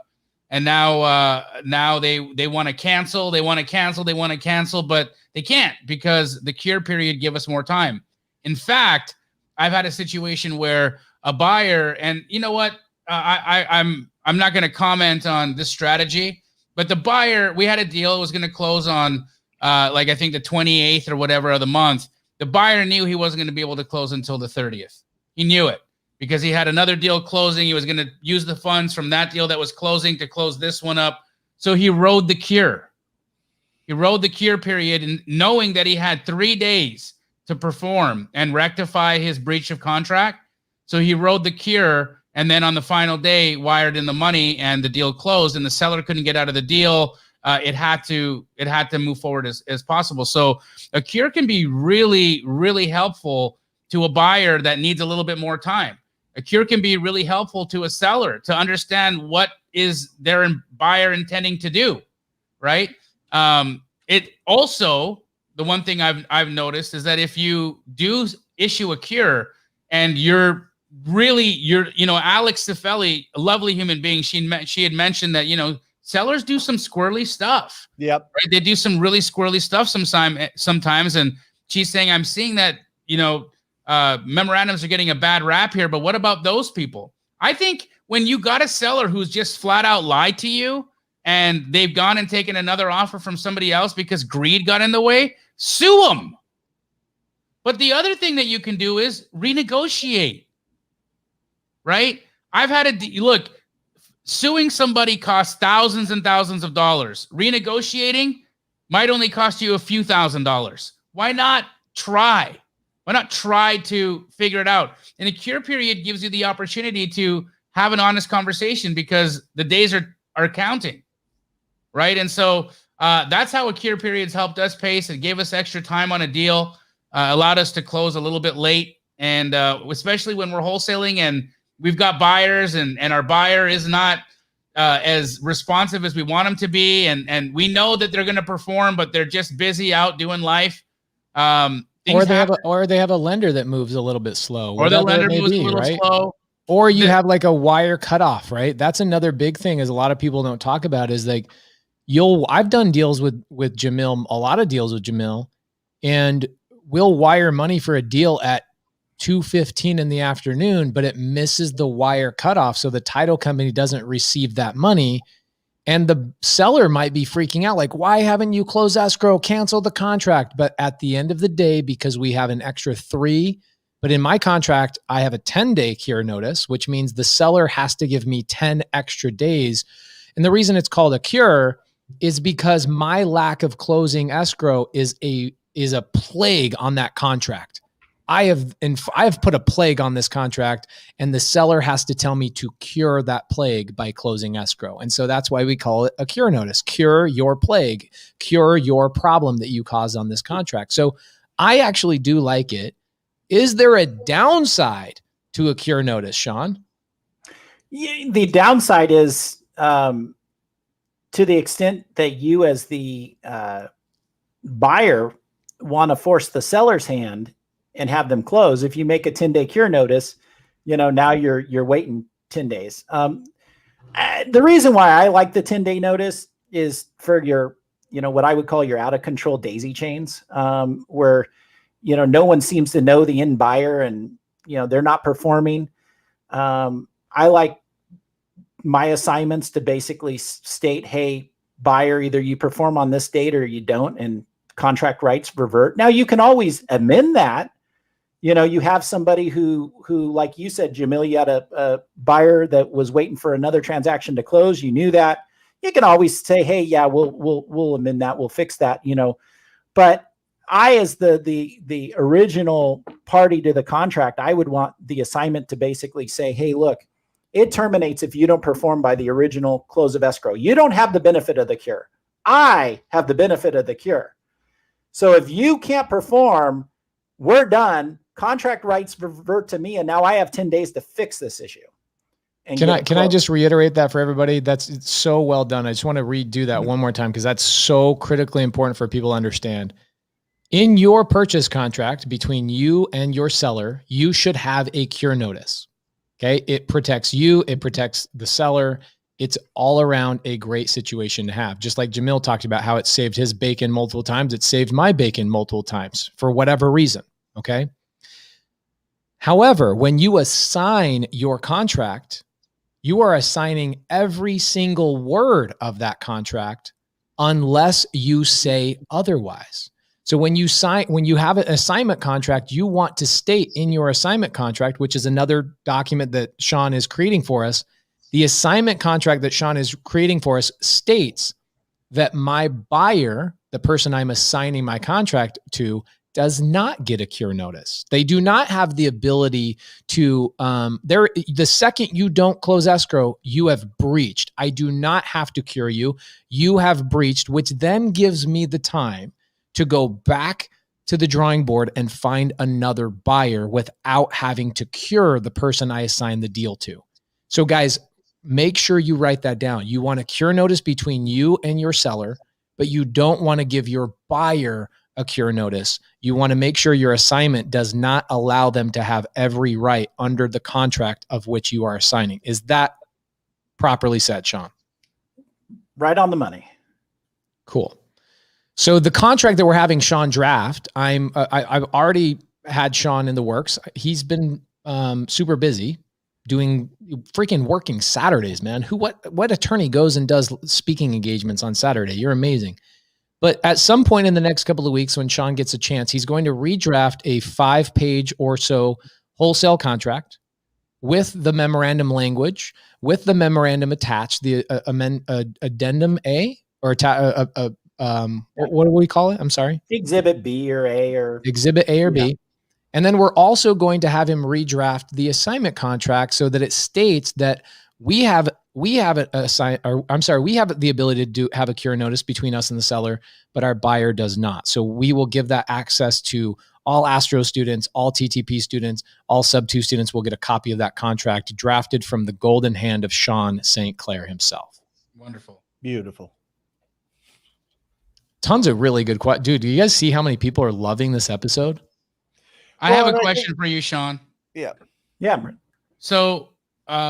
And now they want to cancel, but they can't because the cure period give us more time. In fact, I've had a situation where a buyer, and you know what, I'm not going to comment on this strategy, but the buyer, we had a deal, it was going to close on I think the 28th or whatever of the month. The buyer knew he wasn't going to be able to close until the 30th. He knew it because he had another deal closing. He was going to use the funds from that deal that was closing to close this one up. So he rode the cure. He rode the cure period, and knowing that he had 3 days to perform and rectify his breach of contract. So he wrote the cure, and then on the final day wired in the money, and the deal closed, and the seller couldn't get out of the deal. It had to move forward as possible. So a cure can be really, really helpful to a buyer that needs a little bit more time. A cure can be really helpful to a seller to understand what is their buyer intending to do, right? It also, the one thing I've noticed is that if you do issue a cure and Alex Cifelli, a lovely human being, she had mentioned that, sellers do some squirrely stuff. Yep. Right? They do some really squirrely stuff sometimes. And she's saying, I'm seeing that, memorandums are getting a bad rap here, but what about those people? I think when you got a seller who's just flat out lied to you and they've gone and taken another offer from somebody else because greed got in the way, sue them. But the other thing that you can do is renegotiate, right? I've had look, suing somebody costs thousands and thousands of dollars. Renegotiating might only cost you a few $1,000s. Why not try? Why not try to figure it out? And a cure period gives you the opportunity to have an honest conversation because the days are counting, right? And so that's how a cure period's helped us pace. It gave us extra time on a deal, allowed us to close a little bit late, and especially when we're wholesaling and we've got buyers and our buyer is not as responsive as we want them to be, and we know that they're going to perform, but they're just busy out doing life. Or they have a lender that moves a little bit slow. Or the lender moves a little slow. Or you have like a wire cutoff, right? That's another big thing is a lot of people don't talk about is like I've done deals with Jamil, a lot of deals with Jamil, and we'll wire money for a deal at 2:15 in the afternoon, but it misses the wire cutoff. So the title company doesn't receive that money. And the seller might be freaking out, like, why haven't you closed escrow, canceled the contract? But at the end of the day, because we have an extra 3, but in my contract, I have a 10-day cure notice, which means the seller has to give me 10 extra days. And the reason it's called a cure is because my lack of closing escrow is a plague on that contract. I have put a plague on this contract, and the seller has to tell me to cure that plague by closing escrow. And so that's why we call it a cure notice. Cure your plague, cure your problem that you caused on this contract. So I actually do like it. Is there a downside to a cure notice, Sean? Yeah, the downside is to the extent that you as the buyer want to force the seller's hand and have them close. If you make a 10-day cure notice, now you're waiting 10 days. The reason why I like the 10-day notice is for your, what I would call your out of control daisy chains, where, no one seems to know the end buyer and, they're not performing. I like my assignments to basically state, hey, buyer, either you perform on this date or you don't, and contract rights revert. Now you can always amend that. You have somebody who, like you said, Jamil, you had a buyer that was waiting for another transaction to close. You knew that. You can always say, hey, yeah, we'll amend that. We'll fix that, But I, as the original party to the contract, I would want the assignment to basically say, hey, look, it terminates if you don't perform by the original close of escrow. You don't have the benefit of the cure. I have the benefit of the cure. So if you can't perform, we're done. Contract rights revert to me, and now I have 10 days to fix this issue. Can I just reiterate that for everybody? It's so well done. I just want to redo that one more time because that's so critically important for people to understand. In your purchase contract between you and your seller, you should have a cure notice. Okay, it protects you, it protects the seller. It's all around a great situation to have. Just like Jamil talked about how it saved his bacon multiple times, it saved my bacon multiple times for whatever reason. Okay. However, when you assign your contract, you are assigning every single word of that contract unless you say otherwise. So when you have an assignment contract, you want to state in your assignment contract, which is another document that Sean is creating for us, the assignment contract that Sean is creating for us states that my buyer, the person I'm assigning my contract to, does not get a cure notice. They do not have the ability to, the second you don't close escrow, you have breached. I do not have to cure you. You have breached, which then gives me the time to go back to the drawing board and find another buyer without having to cure the person I assigned the deal to. So guys, make sure you write that down. You want a cure notice between you and your seller, but you don't want to give your buyer a cure notice. You want to make sure your assignment does not allow them to have every right under the contract of which you are assigning. Is that properly said, Sean? Right on the money. Cool. So the contract that we're having Sean draft, I've already had Sean in the works. He's been super busy doing freaking working Saturdays, man. What attorney goes and does speaking engagements on Saturday? You're amazing. But at some point in the next couple of weeks, when Sean gets a chance, he's going to redraft a 5-page or so wholesale contract with the memorandum language, with the memorandum attached, the addendum A, or what do we call it? I'm sorry. Exhibit B or A or Exhibit A or B. And then we're also going to have him redraft the assignment contract so that it states that we have the ability to have a cure notice between us and the seller, but our buyer does not. So we will give that access to all Astro students, all TTP students, all Sub 2 students will get a copy of that contract drafted from the golden hand of Sean St. Clair himself. Wonderful. Beautiful. Tons of really good questions. Dude, do you guys see how many people are loving this episode? I have a question for you, Sean. Yeah. So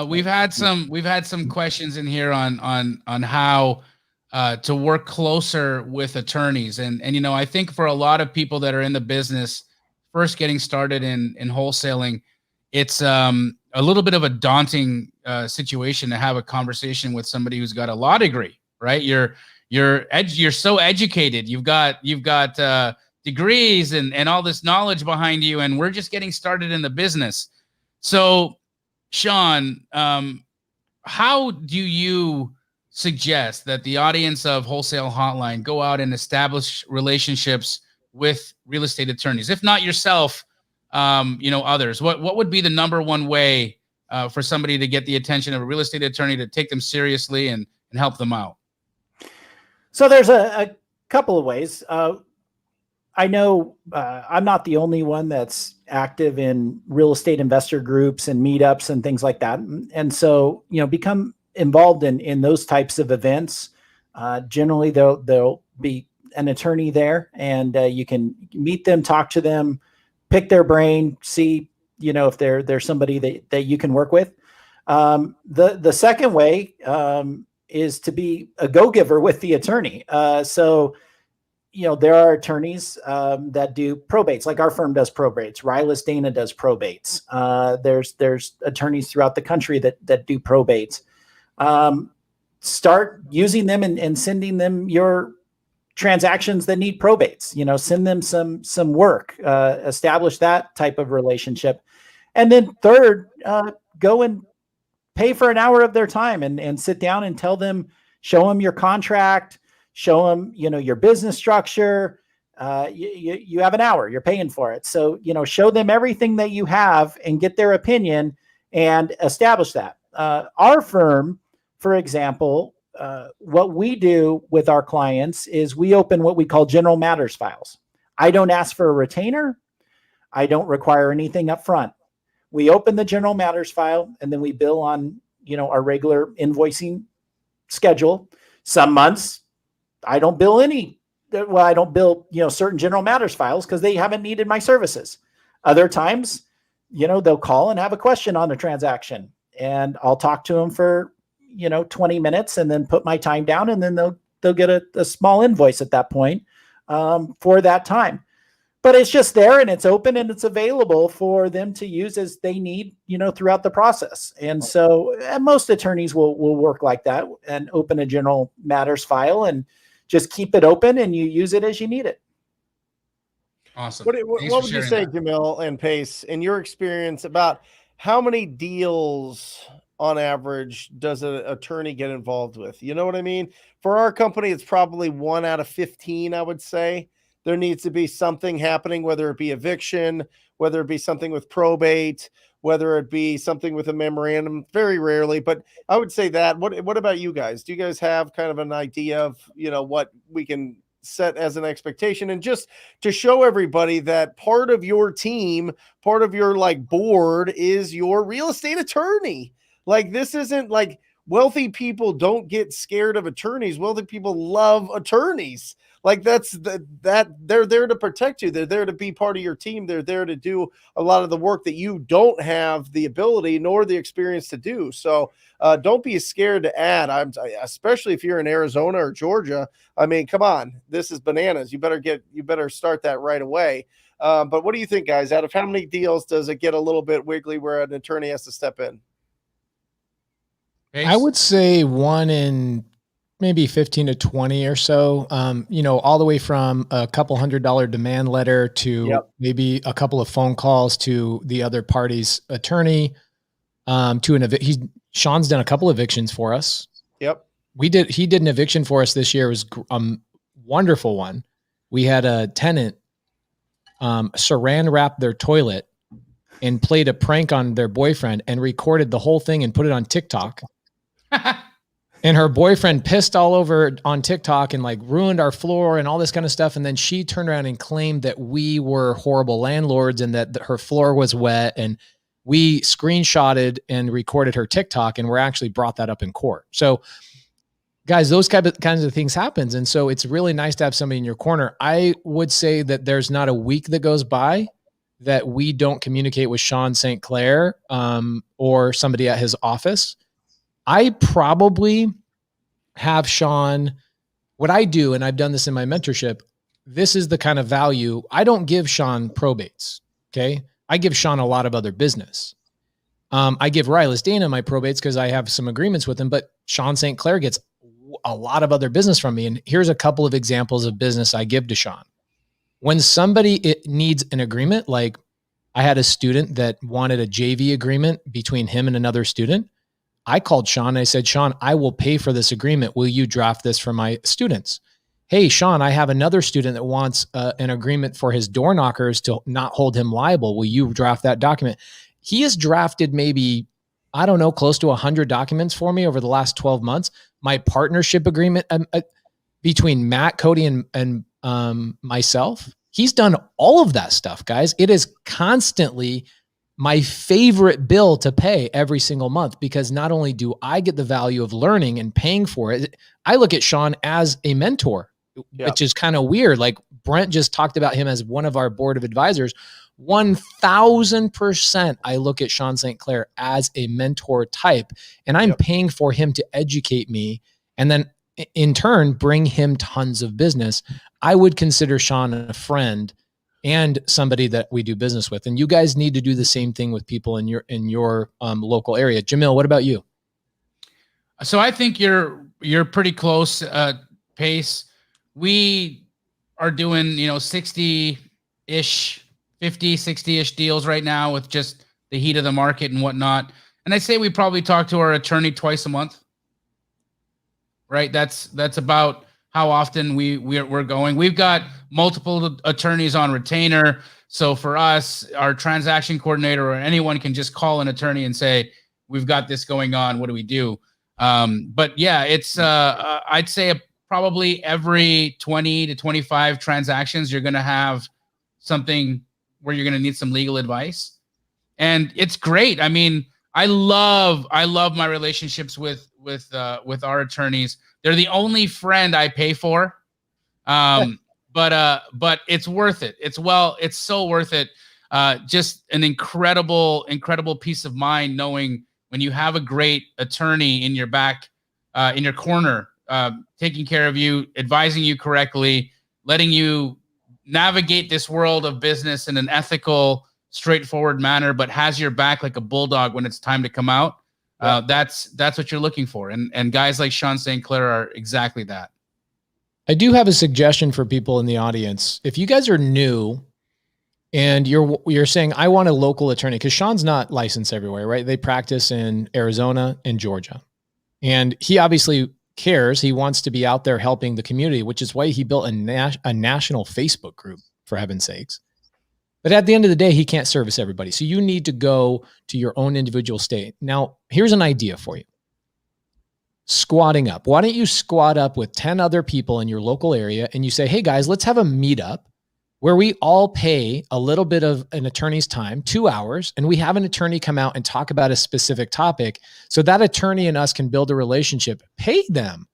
we've had some questions in here on how to work closer with attorneys, and I think for a lot of people that are in the business, first getting started in wholesaling, it's a little bit of a daunting situation to have a conversation with somebody who's got a law degree, right? You're so educated. You've got degrees and all this knowledge behind you, and we're just getting started in the business. So, Sean, how do you suggest that the audience of Wholesale Hotline go out and establish relationships with real estate attorneys? If not yourself, others. What would be the number one way for somebody to get the attention of a real estate attorney to take them seriously and help them out? So there's a couple of ways. I know I'm not the only one that's active in real estate investor groups and meetups and things like that. And so, become involved in those types of events. Generally, there'll be an attorney there, and you can meet them, talk to them, pick their brain, see, if there's somebody that you can work with. The second way is to be a go-giver with the attorney. So there are attorneys that do probates, like our firm does probates. Rylas Dana does probates. There's attorneys throughout the country that do probates. Start using them and sending them your transactions that need probates. Send them some work. Establish that type of relationship, and then third, go and pay for an hour of their time and sit down and tell them, show them your contract. Show them, your business structure. You have an hour, you're paying for it. So, show them everything that you have and get their opinion and establish that. Our firm, for example, what we do with our clients is we open what we call general matters files. I don't ask for a retainer. I don't require anything up front. We open the general matters file and then we bill on, our regular invoicing schedule. Some months, I don't bill certain general matters files because they haven't needed my services. Other times, they'll call and have a question on the transaction, and I'll talk to them for, 20 minutes and then put my time down, and then they'll get a small invoice at that point for that time. But it's just there and it's open and it's available for them to use as they need, throughout the process. And so most attorneys will work like that and open a general matters file and just keep it open, and you use it as you need it. Awesome. What would you say, Jamil and Pace, in your experience, about how many deals on average does an attorney get involved with? You know what I mean? For our company, it's probably 1 out of 15, I would say, There needs to be something happening, whether it be eviction, whether it be something with probate, whether it be something with a memorandum, very rarely, but I would say that. What about you guys? Do you guys have kind of an idea of, what we can set as an expectation? And just to show everybody that part of your team, part of your board is your real estate attorney. Like, this isn't like wealthy people don't get scared of attorneys. Wealthy people love attorneys. Like, that they're there to protect you. They're there to be part of your team. They're there to do a lot of the work that you don't have the ability nor the experience to do. So don't be scared to add. Especially if you're in Arizona or Georgia. I mean, come on, this is bananas. You better start that right away. But what do you think, guys? Out of how many deals does it get a little bit wiggly where an attorney has to step in? I would say 1 in maybe 15 to 20 or so, all the way from a couple $100 demand letter to maybe a couple of phone calls to the other party's attorney, to Sean's done a couple evictions for us. Yep. He did an eviction for us this year. It was a wonderful one. We had a tenant saran wrap their toilet and played a prank on their boyfriend and recorded the whole thing and put it on TikTok. And her boyfriend pissed all over on TikTok and ruined our floor and all this kind of stuff. And then she turned around and claimed that we were horrible landlords and that her floor was wet. And we screenshotted and recorded her TikTok, and we're actually brought that up in court. So guys, those kinds of things happens. And so it's really nice to have somebody in your corner. I would say that there's not a week that goes by that we don't communicate with Sean St. Clair or somebody at his office. I probably have Sean, what I do, and I've done this in my mentorship, this is the kind of value. I don't give Sean probates, okay? I give Sean a lot of other business. I give Rylas Dana my probates because I have some agreements with him, but Sean St. Clair gets a lot of other business from me. And here's a couple of examples of business I give to Sean. When somebody needs an agreement, like I had a student that wanted a JV agreement between him and another student, I called Sean and I said, Sean, I will pay for this agreement. Will you draft this for my students? Hey, Sean, I have another student that wants an agreement for his door knockers to not hold him liable. Will you draft that document? He has drafted maybe, I don't know, close to 100 documents for me over the last 12 months. My partnership agreement between Matt, Cody, and myself, he's done all of that stuff, guys. It is constantly my favorite bill to pay every single month, because not only do I get the value of learning and paying for it, I look at Sean as a mentor, which is kind of weird. Like Brent just talked about him as one of our board of advisors. 1000% I look at Sean St. Clair as a mentor type, and I'm paying for him to educate me and then in turn bring him tons of business. I would consider Sean a friend and somebody that we do business with. And you guys need to do the same thing with people in your local area. Jamil, what about you? So I think you're pretty close pace. We are doing, 60-ish, 50, 60-ish deals right now with just the heat of the market and whatnot. And I say we probably talk to our attorney twice a month, right? That's about how often we're going. We've got multiple attorneys on retainer. So for us, our transaction coordinator or anyone can just call an attorney and say, we've got this going on. What do we do? But yeah, it's, I'd say probably every 20 to 25 transactions, you're going to have something where you're going to need some legal advice. And it's great. I mean, I love my relationships with our attorneys. They're the only friend I pay for. But it's worth it. It's so worth it. Just an incredible peace of mind knowing when you have a great attorney in your back, in your corner, taking care of you, advising you correctly, letting you navigate this world of business in an ethical, straightforward manner, but has your back like a bulldog when it's time to come out. That's what you're looking for. And guys like Sean St. Clair are exactly that. I do have a suggestion for people in the audience. If you guys are new and you're saying, I want a local attorney, because Sean's not licensed everywhere, right? They practice in Arizona and Georgia. And he obviously cares. He wants to be out there helping the community, which is why he built a national Facebook group, for heaven's sakes. But at the end of the day, he can't service everybody. So you need to go to your own individual state. Now, here's an idea for you. Squatting up. Why don't you squat up with 10 other people in your local area and you say, hey guys, let's have a meetup where we all pay a little bit of an attorney's time, 2 hours, and we have an attorney come out and talk about a specific topic so that attorney and us can build a relationship. Pay them.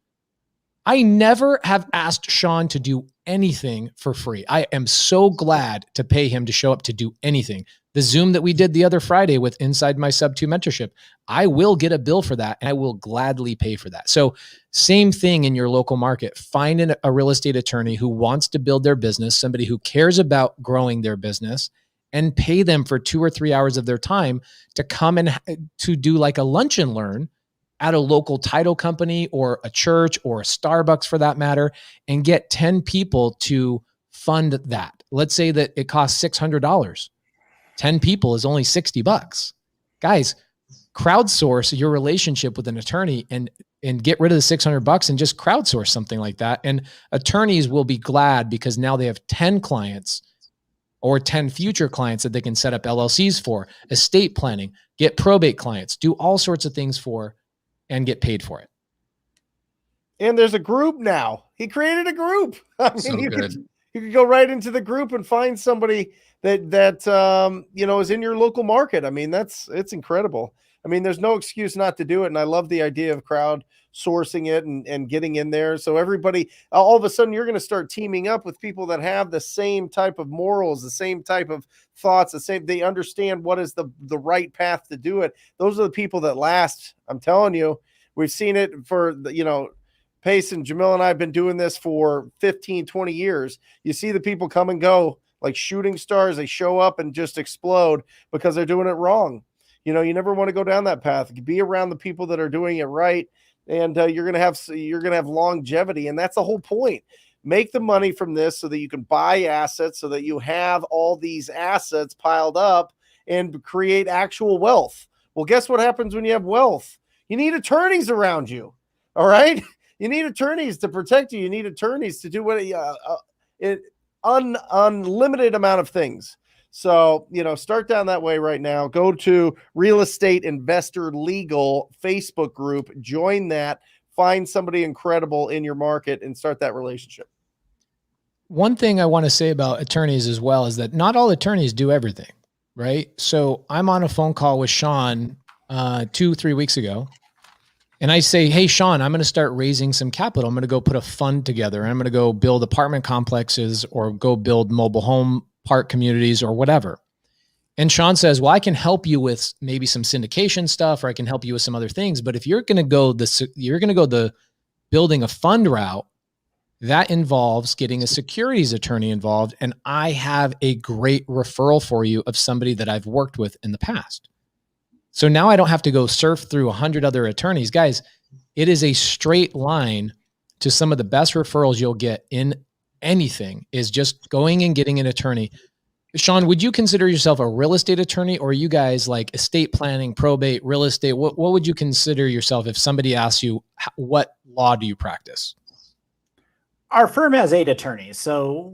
I never have asked Sean to do anything for free. I am so glad to pay him to show up to do anything. The Zoom that we did the other Friday with Inside My Sub 2 Mentorship, I will get a bill for that and I will gladly pay for that. So same thing in your local market. Find a real estate attorney who wants to build their business, somebody who cares about growing their business, and pay them for 2 or 3 hours of their time to come and to do like a lunch and learn at a local title company or a church or a Starbucks for that matter, and get 10 people to fund that. Let's say that it costs $600. 10 people is only $60. Guys, crowdsource your relationship with an attorney and get rid of the $600 and just crowdsource something like that. And attorneys will be glad because now they have 10 clients or 10 future clients that they can set up LLCs for, estate planning, get probate clients, do all sorts of things for, and get paid for it. And there's a group now. He created a group. I mean, So you good. could go right into the group and find somebody that you know, is in your local market. I mean, it's incredible. I mean, there's no excuse not to do it. And I love the idea of crowdsourcing it and getting in there. So everybody, all of a sudden, you're going to start teaming up with people that have the same type of morals, the same type of thoughts, they understand what is the right path to do it. Those are the people that last. I'm telling you, we've seen it for, you know, Pace and Jamil and I have been doing this for 15, 20 years. You see the people come and go like shooting stars. They show up and just explode because they're doing it wrong. You know, you never want to go down that path. Be around the people that are doing it right, and you're gonna have longevity, and that's the whole point. Make the money from this so that you can buy assets, so that you have all these assets piled up and create actual wealth. Well, guess what happens when you have wealth? You need attorneys around you. All right, you need attorneys to protect you. You need attorneys to do what unlimited amount of things. So, you know, start down that way right now. Go to Real Estate Investor Legal Facebook group, join that, find somebody incredible in your market and start that relationship. One thing I want to say about attorneys as well is that not all attorneys do everything, right? So I'm on a phone call with Sean 2-3 weeks ago. And I say, hey, Sean, I'm going to start raising some capital. I'm going to go put a fund together. I'm going to go build apartment complexes or go build mobile home park communities or whatever. And Sean says, well, I can help you with maybe some syndication stuff, or I can help you with some other things. But if you're going to go the building a fund route, that involves getting a securities attorney involved. And I have a great referral for you of somebody that I've worked with in the past. So now I don't have to go surf through 100 other attorneys. Guys, it is a straight line to some of the best referrals you'll get in anything is just going and getting an attorney. Sean, would you consider yourself a real estate attorney, or are you guys like estate planning, probate, real estate? What would you consider yourself if somebody asks you, what law do you practice? Our firm has 8 attorneys, so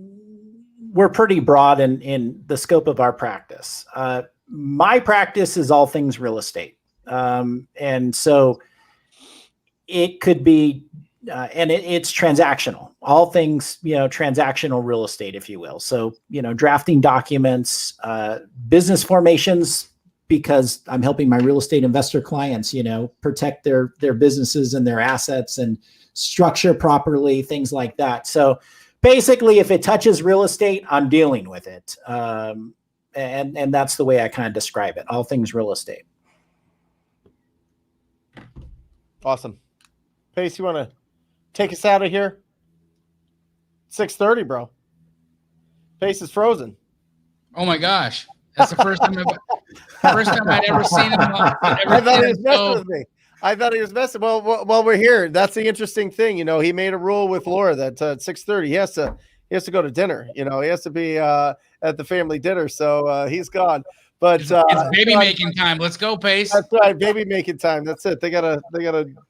we're pretty broad in the scope of our practice. My practice is all things real estate. And so it could be, and it's transactional, all things, you know, transactional real estate, if you will. So, you know, drafting documents, business formations, because I'm helping my real estate investor clients, you know, protect their businesses and their assets and structure properly, things like that. So basically, if it touches real estate, I'm dealing with it. And that's the way I kind of describe it, all things real estate. Awesome. Pace, you want to take us out of here? 6:30, bro. Pace is frozen. Oh my gosh. That's the first time I'd ever seen him. I thought he was messing with me. I thought he was messing. Well, we're here. That's the interesting thing. You know, he made a rule with Laura that at 6:30 he has to go to dinner. You know, he has to be at the family dinner. So he's gone. But It's baby making time. Let's go, Pace. That's right, baby making time. That's it. They gotta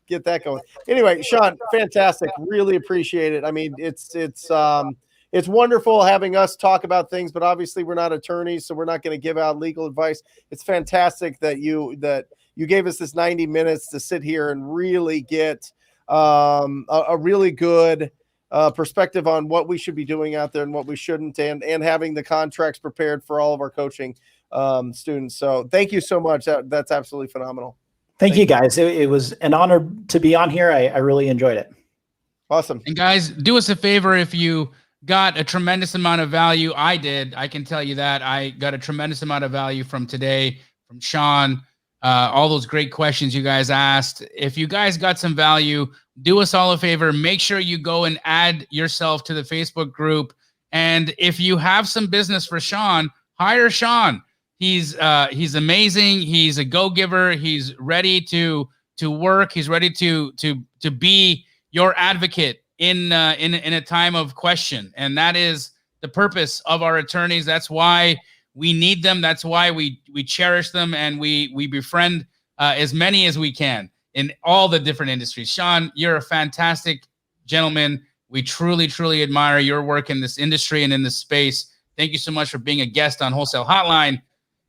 get that going. Anyway, Sean, fantastic. Really appreciate it. I mean, it's wonderful having us talk about things, but obviously we're not attorneys, so we're not going to give out legal advice. It's fantastic that you gave us this 90 minutes to sit here and really get a really good perspective on what we should be doing out there and what we shouldn't, and having the contracts prepared for all of our coaching students. So thank you so much. That's absolutely phenomenal. Thank you guys. It was an honor to be on here. I really enjoyed it. Awesome. And guys, do us a favor. If you got a tremendous amount of value, I did. I can tell you that I got a tremendous amount of value from today, from Sean, all those great questions you guys asked. If you guys got some value, do us all a favor. Make sure you go and add yourself to the Facebook group. And if you have some business for Sean, hire Sean. He's amazing. He's a go-giver. He's ready to work. He's ready to be your advocate in a time of question. And that is the purpose of our attorneys. That's why we need them. That's why we cherish them, and we befriend as many as we can in all the different industries. Sean, you're a fantastic gentleman. We truly, truly admire your work in this industry and in this space. Thank you so much for being a guest on Wholesale Hotline.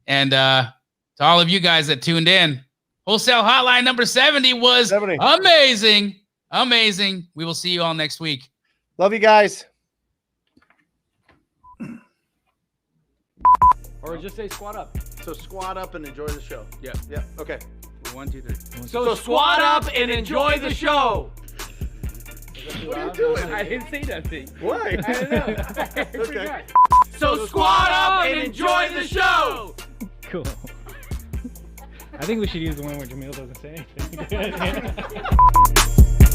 And to all of you guys that tuned in, Wholesale Hotline number 70 was amazing. Amazing. We will see you all next week. Love you guys. Or just say squat up. So squat up and enjoy the show. Yeah. Yeah. Okay. 1, 2, 3. So squat up and enjoy the show. What are you doing? I didn't say that thing. Why? I don't know. Okay. So squat up and enjoy the show. Cool. I think we should use the one where Jamil doesn't say anything.